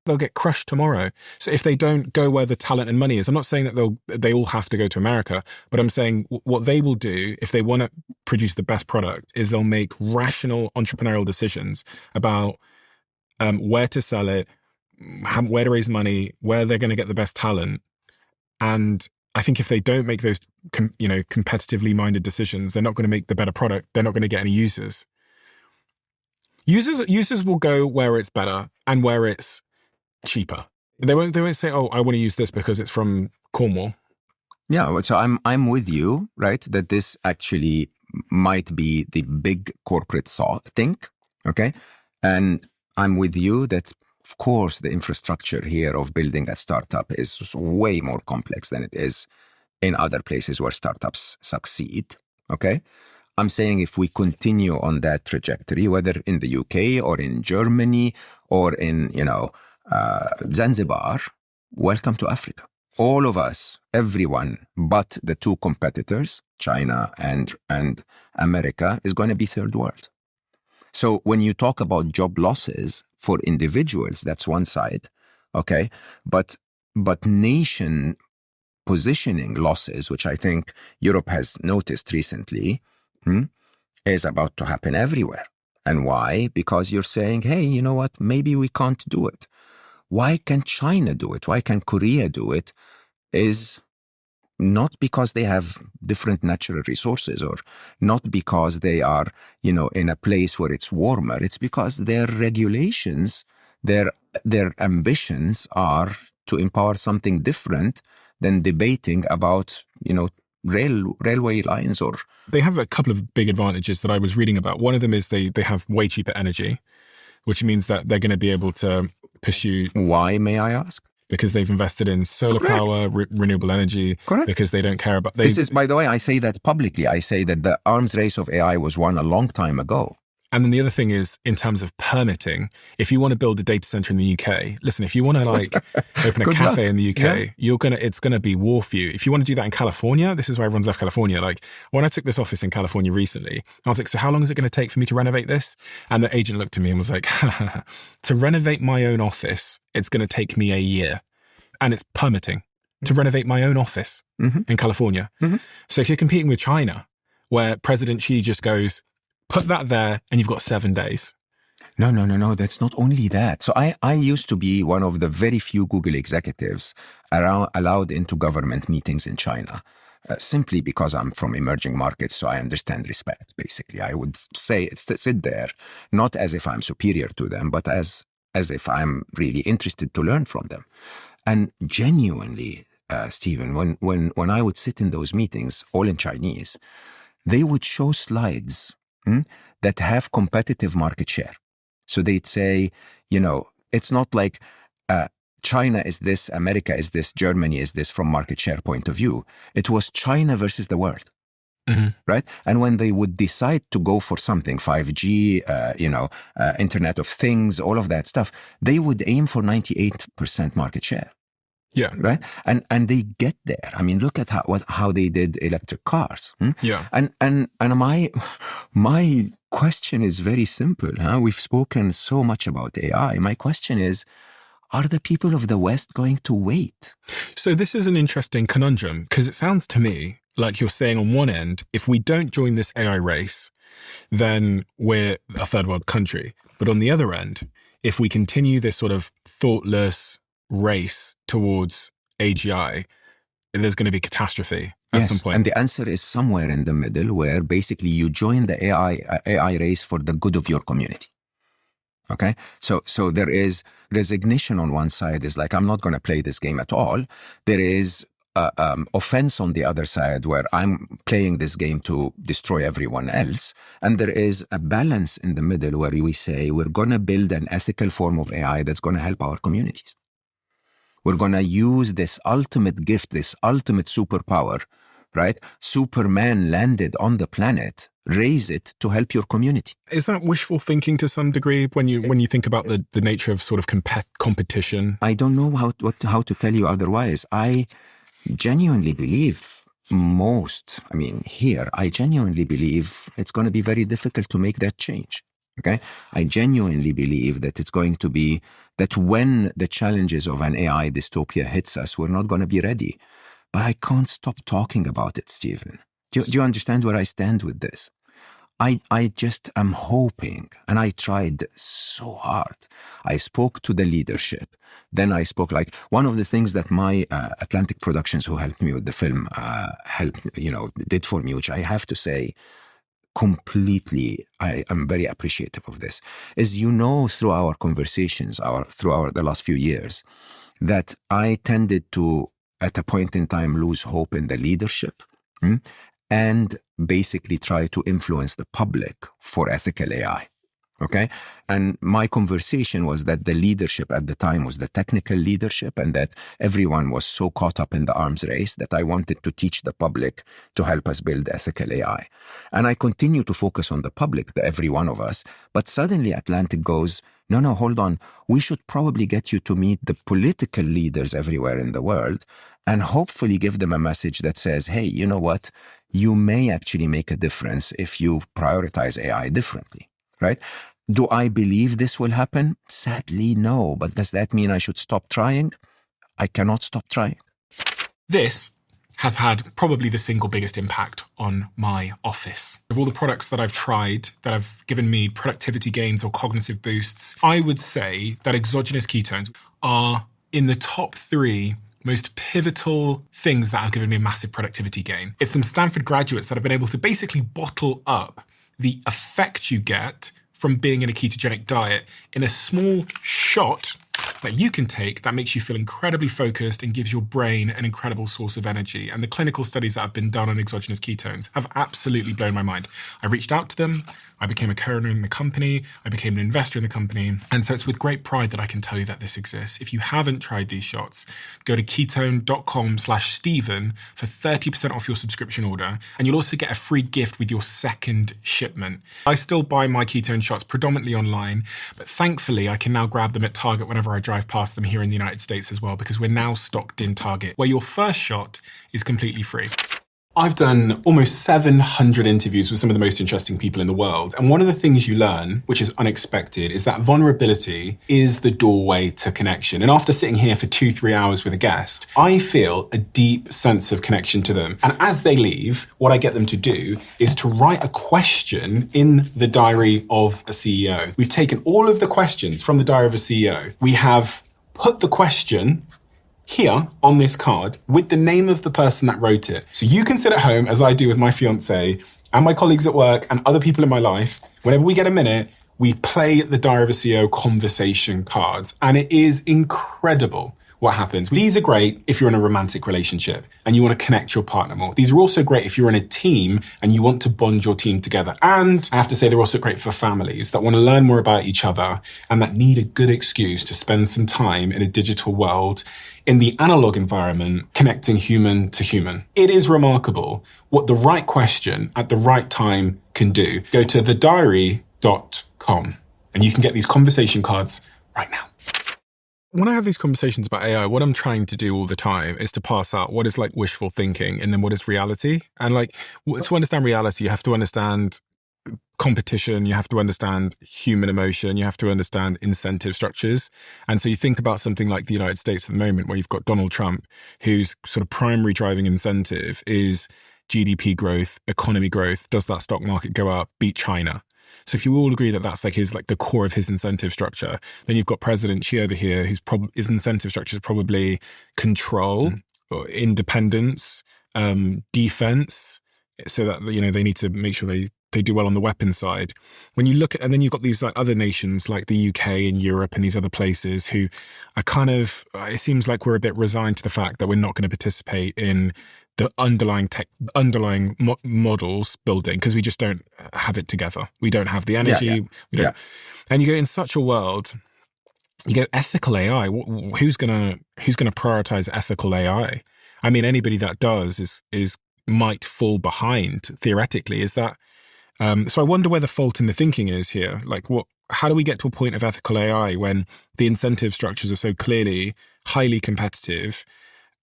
They'll get crushed tomorrow. So if they don't go where the talent and money is, I'm not saying that they all have to go to America, but I'm saying what they will do if they want to produce the best product is they'll make rational entrepreneurial decisions about where to sell it, where to raise money, where they're going to get the best talent. And I think if they don't make those competitively minded decisions, they're not going to make the better product. They're not going to get any users. Users will go where it's better and where it's cheaper. They won't say, oh, I want to use this because it's from Cornwall. Yeah, so I'm with you, right? That this actually might be the big corporate think, okay? And I'm with you that, of course, the infrastructure here of building a startup is way more complex than it is in other places where startups succeed, okay? I'm saying if we continue on that trajectory, whether in the UK or in Germany or in, Zanzibar, welcome to Africa. All of us, everyone but the two competitors, China and America, is going to be third world. So when you talk about job losses for individuals, that's one side, okay? But nation positioning losses, which I think Europe has noticed recently, is about to happen everywhere. And why? Because you're saying, hey, you know what? Maybe we can't do it. Why can China do it? Why can Korea do it? Is not because they have different natural resources or not because they are, in a place where it's warmer. It's because their regulations, their ambitions are to empower something different than debating about, railway lines or... They have a couple of big advantages that I was reading about. One of them is they have way cheaper energy, which means that they're going to be able to pursue... Why, may I ask? Because they've invested in solar power, renewable energy. Correct. Because they don't care about... This is, by the way, I say that publicly. I say that the arms race of AI was won a long time ago. And then the other thing is, in terms of permitting, if you want to build a data center in the UK, listen, if you want to open a cafe in the UK, it's going to be war for you. If you want to do that in California, this is why everyone's left California. Like when I took this office in California recently, I was like, so how long is it going to take for me to renovate this? And the agent looked at me and was like, to renovate my own office, it's going to take me a year. And it's permitting to renovate my own office in California. Mm-hmm. So if you're competing with China, where President Xi just goes, put that there and you've got 7 days. No. That's not only that. So I used to be one of the very few Google executives allowed into government meetings in China, simply because I'm from emerging markets, so I understand respect, basically. I would say it's to sit there, not as if I'm superior to them, but as if I'm really interested to learn from them. And genuinely, Stephen, when I would sit in those meetings, all in Chinese, they would show slides that have competitive market share. So they'd say, it's not like China is this, America is this, Germany is this from market share point of view. It was China versus the world, right? And when they would decide to go for something, 5G, Internet of Things, all of that stuff, they would aim for 98% market share. Yeah. Right. And they get there. I mean, look at how they did electric cars. Yeah. And my question is very simple. We've spoken so much about AI. My question is, are the people of the West going to wait? So this is an interesting conundrum, because it sounds to me like you're saying on one end, if we don't join this AI race, then we're a third world country. But on the other end, if we continue this sort of thoughtless race towards AGI, there's going to be catastrophe at some point. And the answer is somewhere in the middle, where basically you join the AI race for the good of your community. Okay? So there is resignation on one side, is like, I'm not going to play this game at all. There is offense on the other side, where I'm playing this game to destroy everyone else. And there is a balance in the middle, where we say we're going to build an ethical form of AI that's going to help our communities. We're going to use this ultimate gift, this ultimate superpower, right? Superman landed on the planet. Raise it to help your community. Is that wishful thinking to some degree when you think about the nature of sort of competition? I don't know how to tell you otherwise. I genuinely believe I genuinely believe it's going to be very difficult to make that change. Okay? I genuinely believe that it's going to be that when the challenges of an AI dystopia hits us, we're not going to be ready. But I can't stop talking about it, Stephen. Do you understand where I stand with this? I just am hoping, and I tried so hard. I spoke to the leadership. Then I spoke, like, one of the things that my Atlantic Productions, who helped me with the film, did for me, which I have to say, completely, I am very appreciative of this, is, through our conversations, the last few years, that I tended to, at a point in time, lose hope in the leadership and basically try to influence the public for ethical AI. Okay? And my conversation was that the leadership at the time was the technical leadership, and that everyone was so caught up in the arms race that I wanted to teach the public to help us build ethical AI. And I continue to focus on the public, every one of us. But suddenly Atlantic goes, no, hold on. We should probably get you to meet the political leaders everywhere in the world and hopefully give them a message that says, hey, you know what? You may actually make a difference if you prioritize AI differently, right? Do I believe this will happen? Sadly, no. But does that mean I should stop trying? I cannot stop trying. This has had probably the single biggest impact on my office. Of all the products that I've tried that have given me productivity gains or cognitive boosts, I would say that exogenous ketones are in the top 3 most pivotal things that have given me a massive productivity gain. It's some Stanford graduates that have been able to basically bottle up the effect you get from being in a ketogenic diet in a small shot that you can take that makes you feel incredibly focused and gives your brain an incredible source of energy. And the clinical studies that have been done on exogenous ketones have absolutely blown my mind. I reached out to them. I became a co-owner in the company. I became an investor in the company. And so it's with great pride that I can tell you that this exists. If you haven't tried these shots, go to ketone.com/Stephen for 30% off your subscription order. And you'll also get a free gift with your second shipment. I still buy my ketone shots predominantly online, but thankfully I can now grab them at Target whenever I drive past them here in the United States as well, because we're now stocked in Target, where your first shot is completely free. I've done almost 700 interviews with some of the most interesting people in the world. And one of the things you learn, which is unexpected, is that vulnerability is the doorway to connection. And after sitting here for 2-3 hours with a guest, I feel a deep sense of connection to them. And as they leave, what I get them to do is to write a question in the diary of a CEO. We've taken all of the questions from the diary of a CEO. We have put the question here on this card with the name of the person that wrote it. So you can sit at home, as I do with my fiance and my colleagues at work and other people in my life. Whenever we get a minute, we play the Diary of a CEO conversation cards. And it is incredible what happens. These are great if you're in a romantic relationship and you want to connect your partner more. These are also great if you're in a team and you want to bond your team together. And I have to say, they're also great for families that want to learn more about each other and that need a good excuse to spend some time in a digital world, in the analog environment, connecting human to human. It is remarkable what the right question at the right time can do. Go to thediary.com and you can get these conversation cards right now. When I have these conversations about AI, what I'm trying to do all the time is to pass out what is like wishful thinking and then what is reality. And like to understand reality, you have to understand competition, you have to understand human emotion, you have to understand incentive structures. And so you think about something like the United States at the moment, where you've got Donald Trump, whose sort of primary driving incentive is GDP growth, economy growth. Does that stock market go up? Beat China. So if you all agree that that's like the core of his incentive structure, then you've got President Xi over here, his incentive structure is probably control, or independence, defense, so that, you know, they need to make sure they do well on the weapons side. When you look at, and then you've got these like other nations like the UK and Europe and these other places who are kind of, it seems like we're a bit resigned to the fact that we're not going to participate in the underlying models building because we just don't have it together. We don't have the energy. We don't. And you go in such a world, you go ethical AI. Who's gonna prioritize ethical AI? I mean, anybody that does is might fall behind theoretically. Is that? So I wonder where the fault in the thinking is here. Like, how do we get to a point of ethical AI when the incentive structures are so clearly highly competitive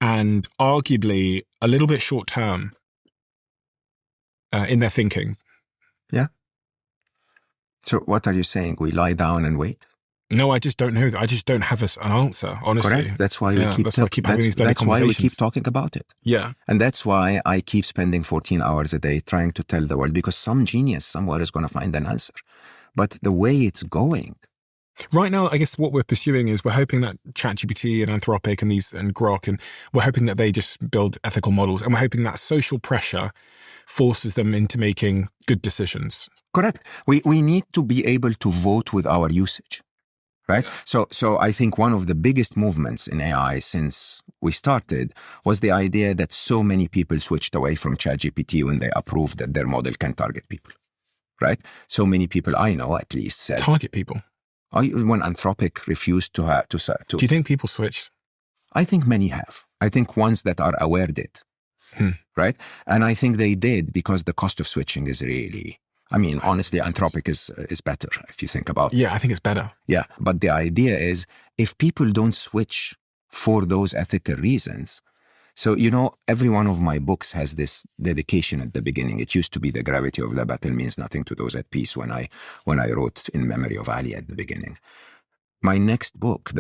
and arguably a little bit short term in their thinking? Yeah. So what are you saying? We lie down and wait? No, I just don't know. I just don't have an answer, honestly. Correct. That's why we keep having these bloody conversations. That's why we keep talking about it. Yeah. And that's why I keep spending 14 hours a day trying to tell the world, because some genius somewhere is going to find an answer. But the way it's going. Right now, I guess what we're pursuing is we're hoping that ChatGPT and Anthropic and Grok, and we're hoping that they just build ethical models, and we're hoping that social pressure forces them into making good decisions. Correct. We need to be able to vote with our usage. Right? Yeah. So I think one of the biggest movements in AI since we started was the idea that so many people switched away from ChatGPT when they approved that their model can target people. Right? So many people I know at least said... Target people? When Anthropic refused to... Do you think people switched? I think many have. I think ones that are aware did. Right? And I think they did because the cost of switching is really... I mean, honestly, Anthropic is better if you think about it. Yeah, I think it's better. Yeah, but the idea is if people don't switch for those ethical reasons. So, you know, every one of my books has this dedication at the beginning. It used to be The Gravity of the Battle Means Nothing to Those at Peace when I wrote In Memory of Ali at the beginning. My next book,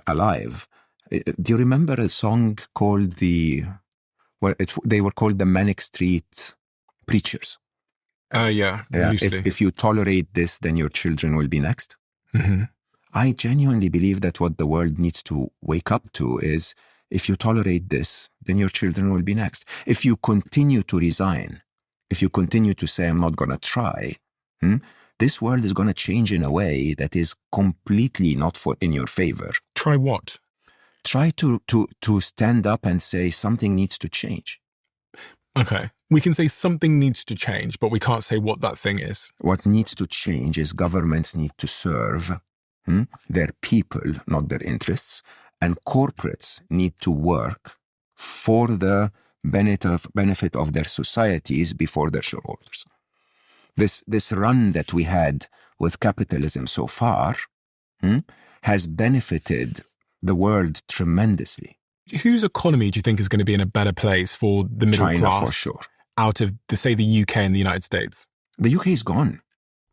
Alive, do you remember a song called they were called the Manic Street Preachers? Yeah. If you tolerate this, then your children will be next. Mm-hmm. I genuinely believe that what the world needs to wake up to is, if you tolerate this, then your children will be next. If you continue to resign, if you continue to say, I'm not going to try, this world is going to change in a way that is completely not in your favor. Try what? Try to stand up and say something needs to change. Okay. We can say something needs to change, but we can't say what that thing is. What needs to change is governments need to serve their people, not their interests, and corporates need to work for the benefit of their societies before their shareholders. This run that we had with capitalism so far has benefited the world tremendously. Whose economy do you think is going to be in a better place for the middle China, class for sure. out of, say, the UK and the United States? The UK is gone.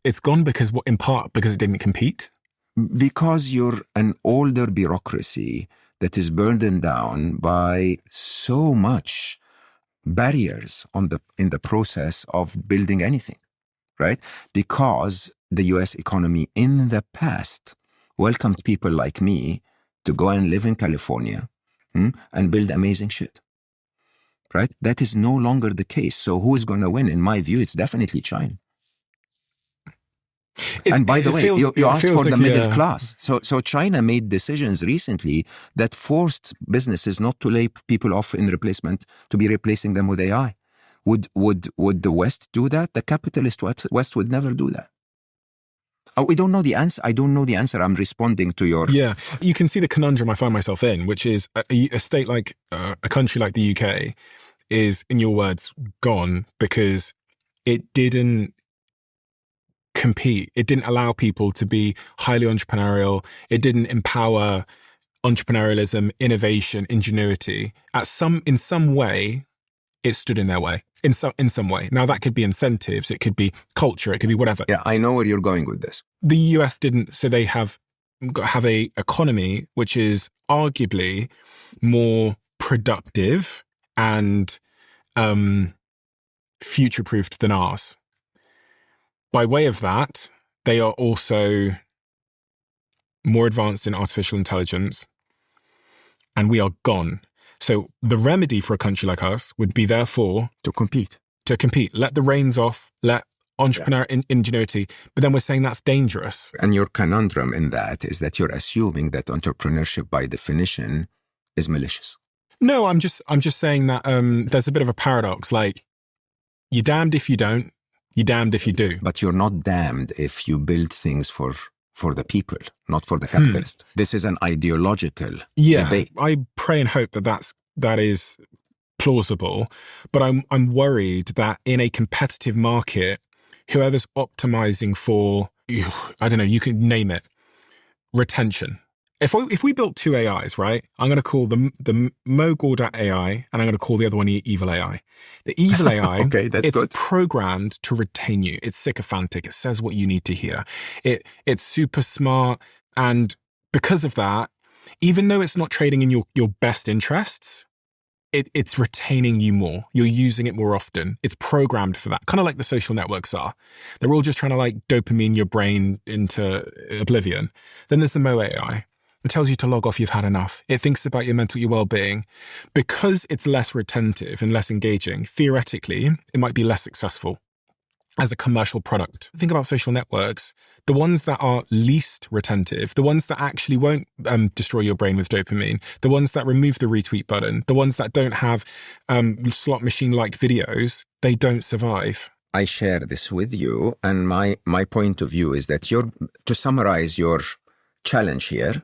It's gone because, in part, because it didn't compete? Because you're an older bureaucracy that is burdened down by so much barriers in the process of building anything, right? Because the US economy in the past welcomed people like me to go and live in California and build amazing shit, right? That is no longer the case. So who is going to win? In my view, it's definitely China. And by the way, you asked for the middle class. So China made decisions recently that forced businesses not to lay people off in replacement, to be replacing them with AI. Would the West do that? The capitalist West would never do that. We don't know the answer. I don't know the answer. I'm responding to your... Yeah, you can see the conundrum I find myself in, which is a state like, a country like the UK is, in your words, gone because it didn't compete. It didn't allow people to be highly entrepreneurial. It didn't empower entrepreneurialism, innovation, ingenuity. In some way, it stood in their way. In some way. Now, that could be incentives, it could be culture, it could be whatever. Yeah, I know where you're going with this. The US didn't, so they have a economy which is arguably more productive and future-proofed than ours. By way of that, they are also more advanced in artificial intelligence, and we are gone. So the remedy for a country like us would be, therefore, to compete. Let the reins off, let entrepreneur ingenuity. But then we're saying that's dangerous. And your conundrum in that is that you're assuming that entrepreneurship, by definition, is malicious. No, I'm just saying that there's a bit of a paradox. Like, you're damned if you don't, you're damned if you do. But you're not damned if you build things for the people, not for the capitalist. This is an ideological debate. I pray and hope that is plausible, but I'm worried that in a competitive market, whoever's optimizing for, I don't know, you can name it, retention. If we built two AIs, right, I'm going to call the Mo Gawdat AI, and I'm going to call the other one Evil AI. The Evil AI, okay, that's good. It's programmed to retain you. It's sycophantic. It says what you need to hear. It's super smart. And because of that, even though it's not trading in your best interests, it's retaining you more. You're using it more often. It's programmed for that, kind of like the social networks are. They're all just trying to like dopamine your brain into oblivion. Then there's the Mo AI. It tells you to log off, you've had enough. It thinks about your well-being. Because it's less retentive and less engaging, theoretically, it might be less successful as a commercial product. Think about social networks. The ones that are least retentive, the ones that actually won't destroy your brain with dopamine, the ones that remove the retweet button, the ones that don't have slot machine-like videos, they don't survive. I share this with you, and my point of view is that to summarize your challenge here,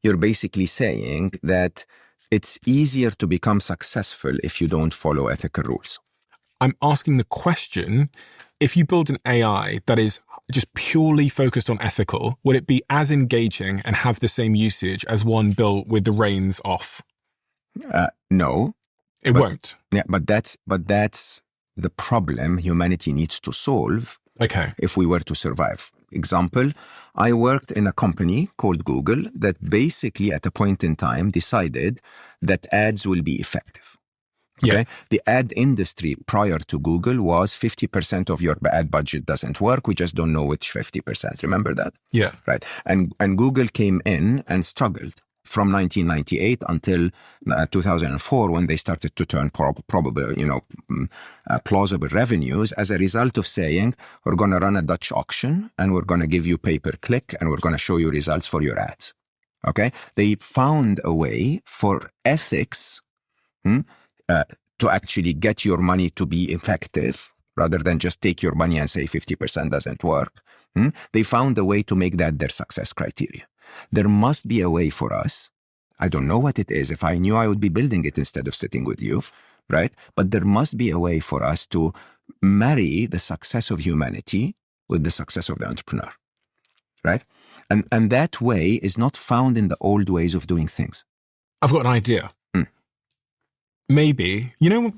you're basically saying that it's easier to become successful if you don't follow ethical rules. I'm asking the question, if you build an AI that is just purely focused on ethical, would it be as engaging and have the same usage as one built with the reins off? No. It won't. Yeah, but that's the problem humanity needs to solve. Okay. If we were to survive. Example, I worked in a company called Google that basically at a point in time decided that ads will be effective. Okay? Yeah. The ad industry prior to Google was 50% of your ad budget doesn't work. We just don't know which 50%. Remember that? Yeah. Right. And Google came in and struggled from 1998 until 2004 when they started to turn plausible revenues as a result of saying, we're going to run a Dutch auction and we're going to give you pay-per-click and we're going to show you results for your ads. Okay? They found a way for ethics to actually get your money to be effective rather than just take your money and say 50% doesn't work. They found a way to make that their success criteria. There must be a way for us. I don't know what it is. If I knew, I would be building it instead of sitting with you, right? But there must be a way for us to marry the success of humanity with the success of the entrepreneur, right? And that way is not found in the old ways of doing things. I've got an idea. Maybe. You know,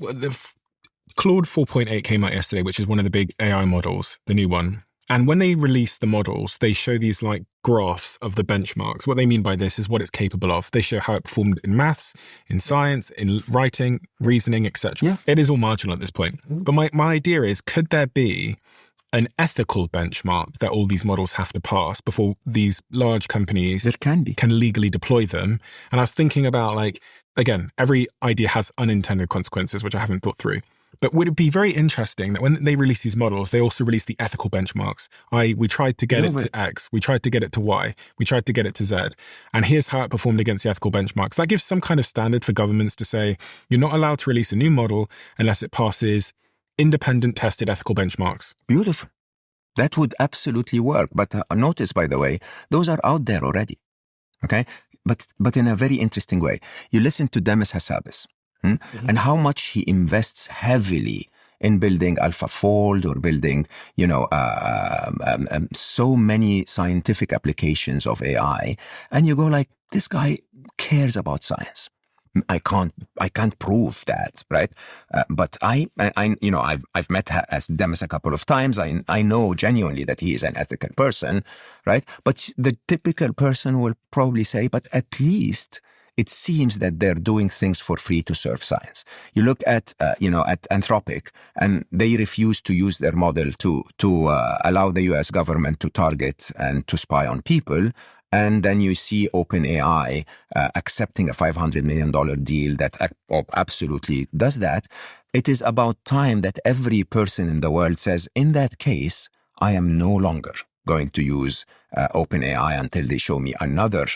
Claude 4.8 came out yesterday, which is one of the big AI models, the new one. And when they release the models, they show these like graphs of the benchmarks. What they mean by this is what it's capable of. They show how it performed in maths, in science, in writing, reasoning, etc. Yeah. It is all marginal at this point. But my idea is, could there be an ethical benchmark that all these models have to pass before these large companies can legally deploy them? And I was thinking about, like, again, every idea has unintended consequences, which I haven't thought through. But would it be very interesting that when they release these models, they also release the ethical benchmarks? We tried to get it to X, we tried to get it to Y, we tried to get it to Z, and here's how it performed against the ethical benchmarks. That gives some kind of standard for governments to say, you're not allowed to release a new model unless it passes independent tested ethical benchmarks. Beautiful. That would absolutely work. But notice, by the way, those are out there already. Okay? But in a very interesting way. You listen to Demis Hassabis. And how much he invests heavily in building AlphaFold or building, so many scientific applications of AI. And you go like, this guy cares about science. I can't prove that, right? But I've met Demis a couple of times. I know genuinely that he is an ethical person, right? But the typical person will probably say, but at least it seems that they're doing things for free to serve science. You look at Anthropic, and they refuse to use their model to allow the US government to target and to spy on people. And then you see OpenAI accepting a $500 million deal that absolutely does that. It is about time that every person in the world says, in that case, I am no longer going to use OpenAI until they show me another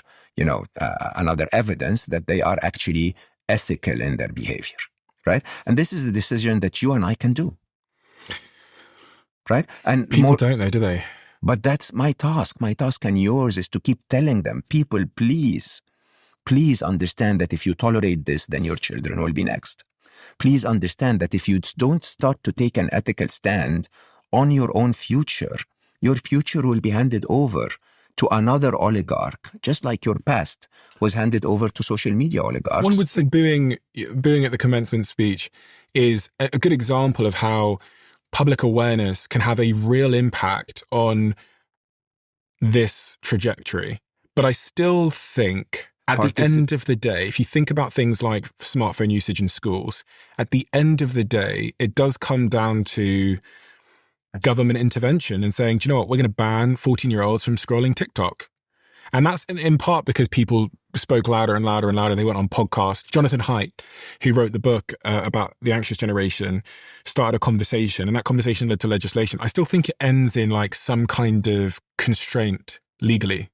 evidence that they are actually ethical in their behavior, right? And this is the decision that you and I can do, right? And people don't though, do they? But that's my task. My task and yours is to keep telling them, people, please understand that if you tolerate this, then your children will be next. Please understand that if you don't start to take an ethical stand on your own future, your future will be handed over to another oligarch, just like your past was handed over to social media oligarchs. One would say booing at the commencement speech is a good example of how public awareness can have a real impact on this trajectory. But I still think at the end of the day, if you think about things like smartphone usage in schools, at the end of the day, it does come down to government intervention and saying, do you know what, we're going to ban 14-year-olds from scrolling TikTok. And that's in part because people spoke louder and louder and louder. They went on podcasts. Jonathan Haidt, who wrote the book about the anxious generation, started a conversation, and that conversation led to legislation. I still think it ends in like some kind of constraint legally.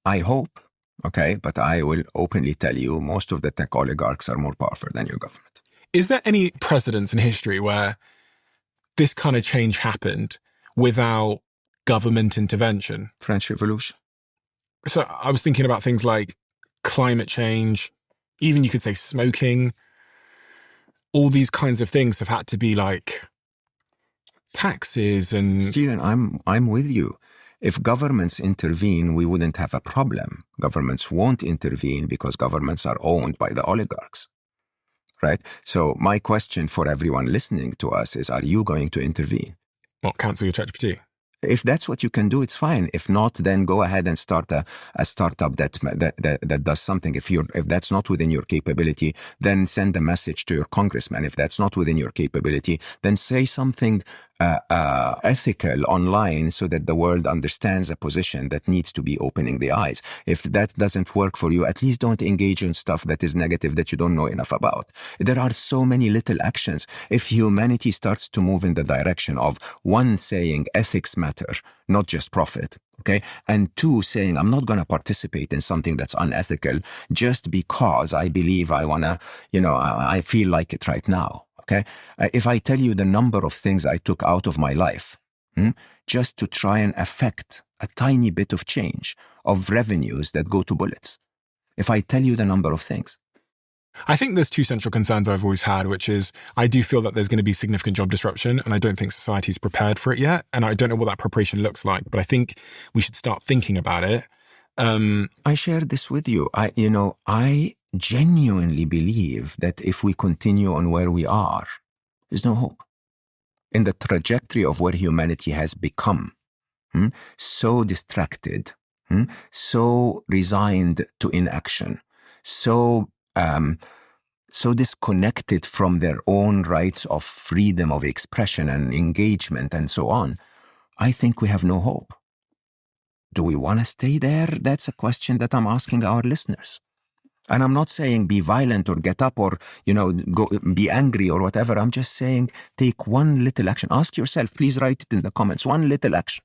I hope, okay, but I will openly tell you, most of the tech oligarchs are more powerful than your government. Is there any precedence in history where this kind of change happened without government intervention? French Revolution. So I was thinking about things like climate change, even you could say smoking. All these kinds of things have had to be like taxes and... Stephen, I'm with you. If governments intervene, we wouldn't have a problem. Governments won't intervene because governments are owned by the oligarchs, right? So my question for everyone listening to us is, are you going to intervene? What, cancel your ChatGPT? If that's what you can do, it's fine. If not, then go ahead and start a startup that does something. If that's not within your capability, then send a message to your congressman. If that's not within your capability, then say something ethical online so that the world understands a position that needs to be opening the eyes. If that doesn't work for you, at least don't engage in stuff that is negative that you don't know enough about. There are so many little actions. If humanity starts to move in the direction of, one, saying ethics matter, not just profit, okay? And two, saying I'm not going to participate in something that's unethical just because I believe I want to, I feel like it right now. Okay, if I tell you the number of things I took out of my life, just to try and affect a tiny bit of change of revenues that go to bullets, if I tell you the number of things. I think there's two central concerns I've always had, which is I do feel that there's going to be significant job disruption, and I don't think society's prepared for it yet. And I don't know what that preparation looks like, but I think we should start thinking about it. I shared this with you. I genuinely believe that if we continue on where we are, there's no hope. In the trajectory of where humanity has become, so distracted, so resigned to inaction, so disconnected from their own rights of freedom of expression and engagement and so on, I think we have no hope. Do we want to stay there? That's a question that I'm asking our listeners. And I'm not saying be violent or get up or, go be angry or whatever. I'm just saying take one little action. Ask yourself, please write it in the comments, one little action.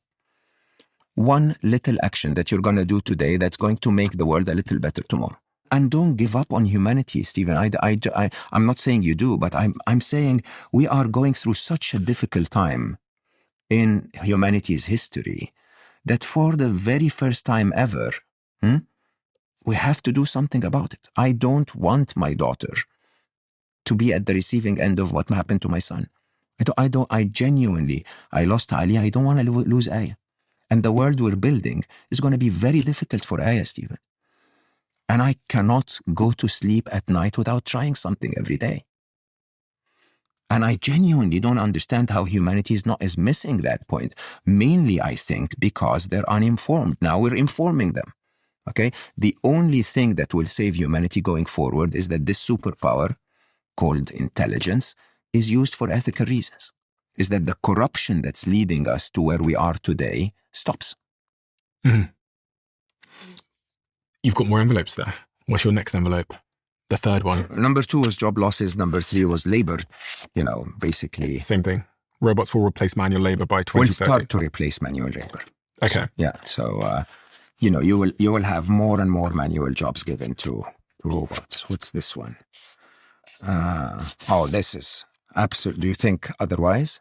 One little action that you're going to do today that's going to make the world a little better tomorrow. And don't give up on humanity, Stephen. I'm not saying you do, but I'm saying we are going through such a difficult time in humanity's history that for the very first time ever, we have to do something about it. I don't want my daughter to be at the receiving end of what happened to my son. I genuinely lost Ali. I don't want to lose Aya. And the world we're building is going to be very difficult for Aya, Stephen. And I cannot go to sleep at night without trying something every day. And I genuinely don't understand how humanity is missing that point. Mainly, I think, because they're uninformed. Now we're informing them. Okay? The only thing that will save humanity going forward is that this superpower, called intelligence, is used for ethical reasons. Is that the corruption that's leading us to where we are today stops. Mm. You've got more envelopes there. What's your next envelope? The third one. Number 2 was job losses. Number 3 was labor. Basically. Same thing. Robots will replace manual labor by 2030. Will start to replace manual labor. Okay. So, you will have more and more manual jobs given to robots. What's this one? This is absolute. Do you think otherwise?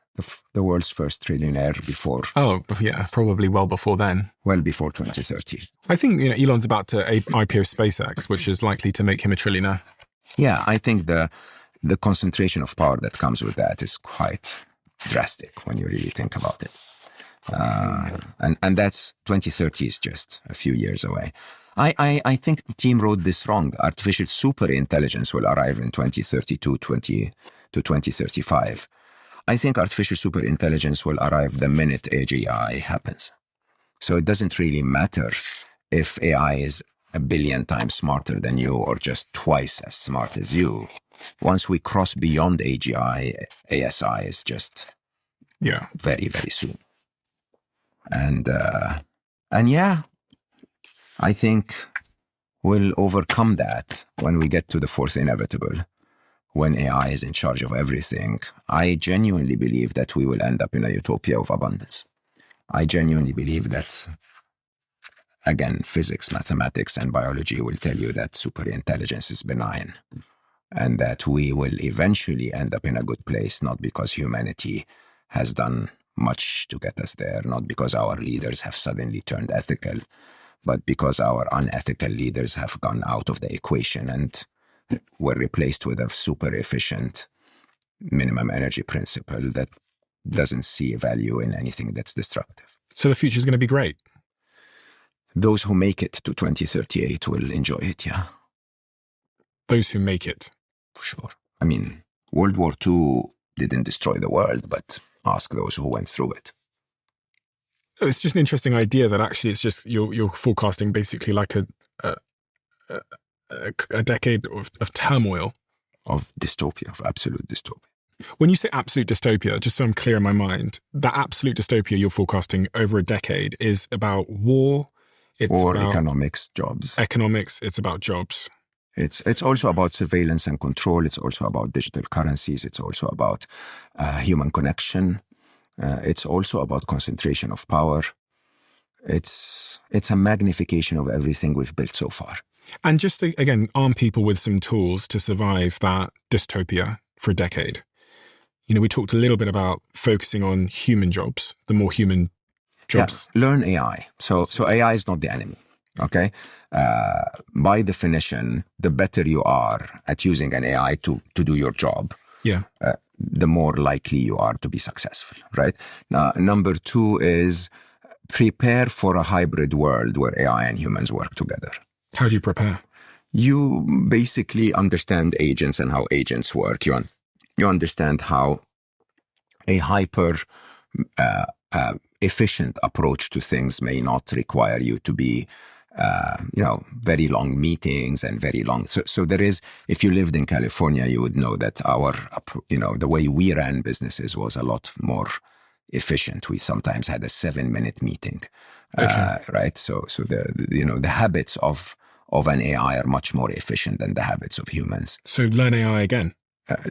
The world's first trillionaire before. Oh, yeah, probably well before then. Well before 2030. I think Elon's about to IPO SpaceX, which is likely to make him a trillionaire. Yeah, I think the concentration of power that comes with that is quite drastic when you really think about it. And that's 2030 is just a few years away. I think the team wrote this wrong. Artificial superintelligence will arrive in 2032 to 2035. I think artificial superintelligence will arrive the minute AGI happens. So it doesn't really matter if AI is 1 billion times smarter than you or just twice as smart as you. Once we cross beyond AGI, ASI is just very, very soon. And I think we'll overcome that when we get to the fourth inevitable, when AI is in charge of everything. I genuinely believe that we will end up in a utopia of abundance. I genuinely believe that, again, physics, mathematics, and biology will tell you that superintelligence is benign and that we will eventually end up in a good place, not because humanity has done much to get us there, not because our leaders have suddenly turned ethical, but because our unethical leaders have gone out of the equation and were replaced with a super efficient minimum energy principle that doesn't see value in anything that's destructive. So the future is going to be great. Those who make it to 2038 will enjoy it, yeah. Those who make it. For sure. I mean, World War II didn't destroy the world, but ask those who went through it. It's just an interesting idea that actually it's just you're forecasting basically like a decade of turmoil. Of dystopia, of absolute dystopia. When you say absolute dystopia, just so I'm clear in my mind, that absolute dystopia you're forecasting over a decade is about war. It's or about economics, jobs. Economics, it's about jobs. It's also about surveillance and control. It's also about digital currencies. It's also about human connection. It's also about concentration of power. It's a magnification of everything we've built so far. And just to, again, arm people with some tools to survive that dystopia for a decade. We talked a little bit about focusing on human jobs, the more human jobs. Yeah, learn AI. So AI is not the enemy, okay? By definition, the better you are at using an AI to do your job, the more likely you are to be successful, right? Now, number 2 is prepare for a hybrid world where AI and humans work together. How do you prepare? You basically understand agents and how agents work. You understand how a hyper efficient approach to things may not require you to be, very long meetings and very long. So there is, if you lived in California, you would know that the way we ran businesses was a lot more efficient. We sometimes had a 7-minute meeting, right? So the habits of an AI are much more efficient than the habits of humans. So learn AI again.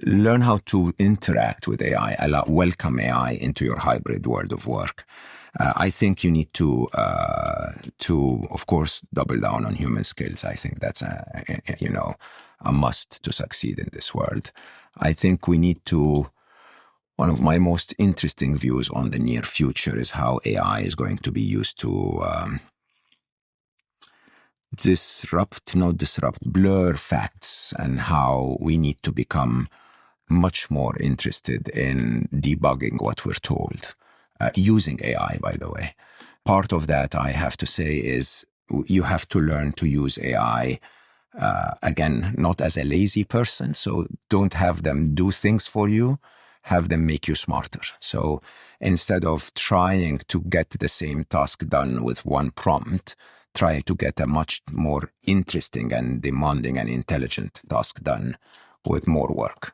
Learn how to interact with AI, welcome AI into your hybrid world of work. I think you need to, of course, double down on human skills. I think that's a must to succeed in this world. I think we need to. One of my most interesting views on the near future is how AI is going to be used to blur facts, and how we need to become much more interested in debugging what we're told, using AI, by the way. Part of that, I have to say, is you have to learn to use AI, again, not as a lazy person, so don't have them do things for you, have them make you smarter. So instead of trying to get the same task done with one prompt, try to get a much more interesting and demanding and intelligent task done with more work.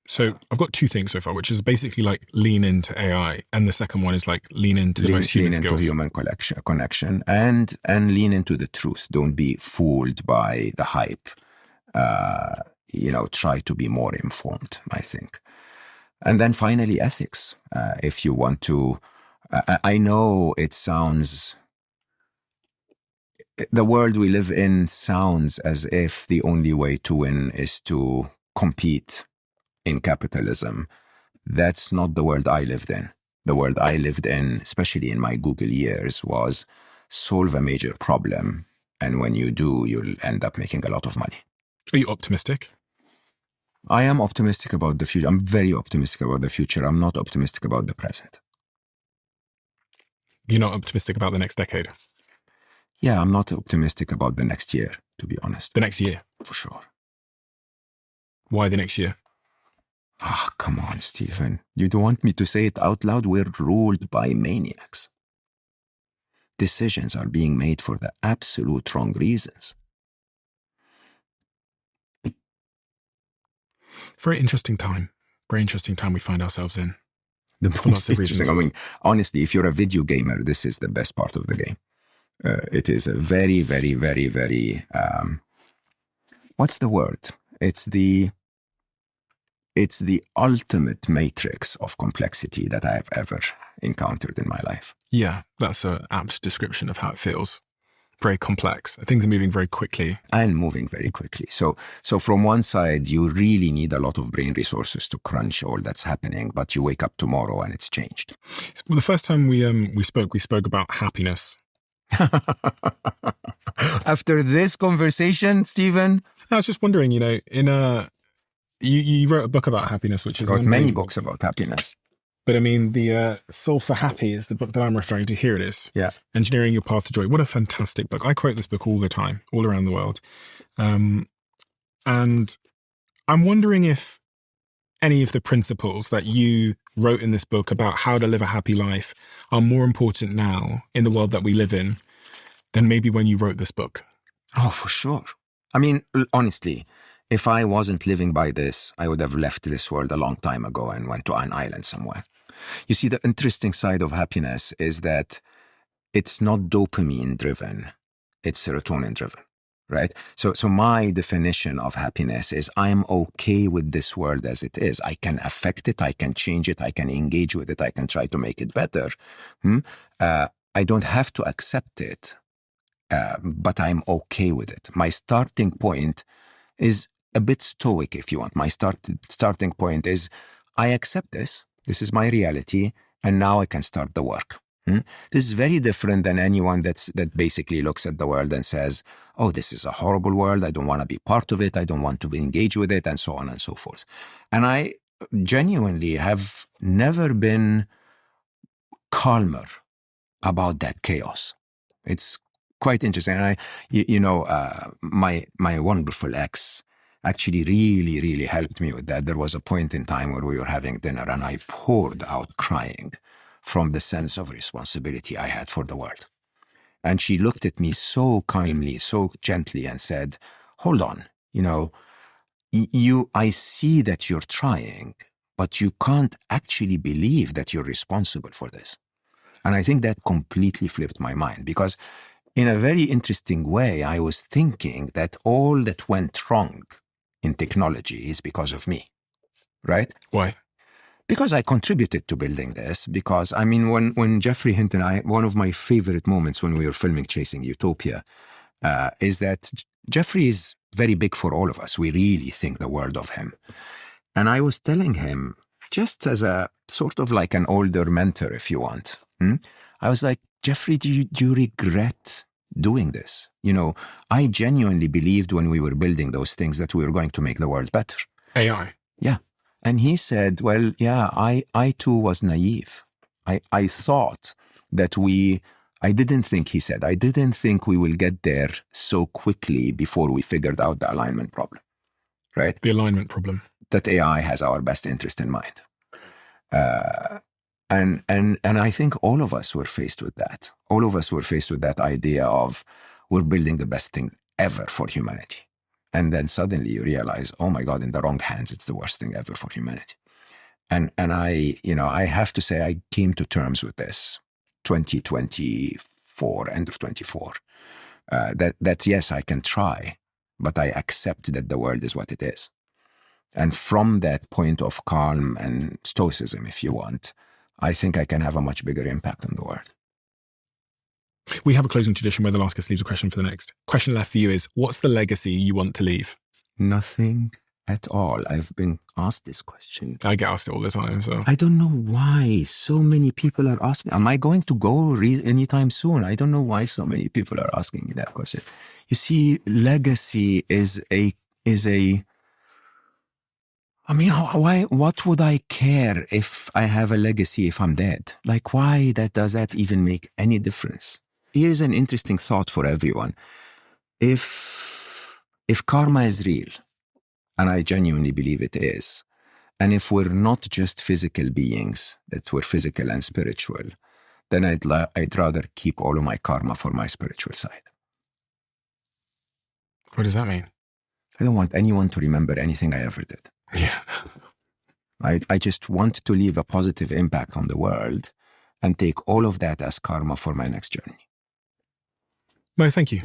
So I've got 2 things so far, which is basically like lean into AI, and the second one is like lean into the most human skills. Lean into human connection, and lean into the truth. Don't be fooled by the hype. Try to be more informed, I think. And then finally, ethics. If you want to, I know it sounds. The world we live in sounds as if the only way to win is to compete in capitalism. That's not the world I lived in. The world I lived in, especially in my Google years, was solve a major problem. And when you do, you'll end up making a lot of money. Are you optimistic? I am optimistic about the future. I'm very optimistic about the future. I'm not optimistic about the present. You're not optimistic about the next decade? Yeah, I'm not optimistic about the next year, to be honest. The next year? For sure. Why the next year? Ah, come on, Stephen. You don't want me to say it out loud? We're ruled by maniacs. Decisions are being made for the absolute wrong reasons. Very interesting time. Very interesting time we find ourselves in. For lots of reasons. I mean, honestly, if you're a video gamer, this is the best part of the game. It is a very, very, very, very, what's the word? It's the ultimate matrix of complexity that I have ever encountered in my life. Yeah, that's an apt description of how it feels. Very complex. Things are moving very quickly. And moving very quickly. So from one side, you really need a lot of brain resources to crunch all that's happening, but you wake up tomorrow and it's changed. Well, the first time we spoke about happiness. After this conversation, Stephen? I was just wondering, you wrote a book about happiness, which is... I wrote many books about happiness. But I mean, the Soul for Happy is the book that I'm referring to. Here it is. Yeah. Engineering Your Path to Joy. What a fantastic book. I quote this book all the time, all around the world. And I'm wondering if any of the principles that you wrote in this book about how to live a happy life are more important now in the world that we live in than maybe when you wrote this book. Oh, for sure. I mean, honestly, if I wasn't living by this, I would have left this world a long time ago and went to an island somewhere. You see, the interesting side of happiness is that it's not dopamine driven, it's serotonin driven, right? So my definition of happiness is I'm okay with this world as it is. I can affect it, I can change it, I can engage with it, I can try to make it better. I don't have to accept it, but I'm okay with it. My starting point is a bit stoic, if you want. My starting point is I accept this. This is my reality, and now I can start the work. This is very different than anyone that basically looks at the world and says, oh, this is a horrible world. I don't want to be part of it. I don't want to engage with it, and so on and so forth. And I genuinely have never been calmer about that chaos. It's quite interesting. And my wonderful ex actually really, really helped me with that. There was a point in time where we were having dinner and I poured out crying from the sense of responsibility I had for the world. And she looked at me so calmly, so gently and said, hold on, I see that you're trying, but you can't actually believe that you're responsible for this. And I think that completely flipped my mind, because in a very interesting way, I was thinking that all that went wrong in technology is because of me, right? Why? Because I contributed to building this. Because, when Jeffrey Hinton, one of my favorite moments when we were filming Chasing Utopia, is that Jeffrey is very big for all of us. We really think the world of him. And I was telling him, just as a sort of like an older mentor, if you want, I was like, Jeffrey, do you regret doing this? I genuinely believed when we were building those things that we were going to make the world better. AI. Yeah. And he said, well, yeah, I too was naive. I thought that I didn't think we will get there so quickly before we figured out the alignment problem, right? The alignment problem. That AI has our best interest in mind. And I think all of us were faced with that. All of us were faced with that idea of we're building the best thing ever for humanity. And then suddenly you realize, oh my God, in the wrong hands, it's the worst thing ever for humanity. And I have to say, I came to terms with this 2024, end of 24, that yes, I can try, but I accept that the world is what it is. And from that point of calm and stoicism, if you want, I think I can have a much bigger impact on the world. We have a closing tradition where the last guest leaves a question for the next. Question left for you is, what's the legacy you want to leave? Nothing at all. I've been asked this question. I get asked it all the time. So I don't know why so many people are asking. Am I going to go anytime soon? I don't know why so many people are asking me that question. You see, legacy is a. What would I care if I have a legacy if I'm dead? Like, why does that even make any difference? Here's an interesting thought for everyone. If karma is real, and I genuinely believe it is, and if we're not just physical beings, that we're physical and spiritual, then I'd rather keep all of my karma for my spiritual side. What does that mean? I don't want anyone to remember anything I ever did. Yeah. I just want to leave a positive impact on the world and take all of that as karma for my next journey. Mo, thank you.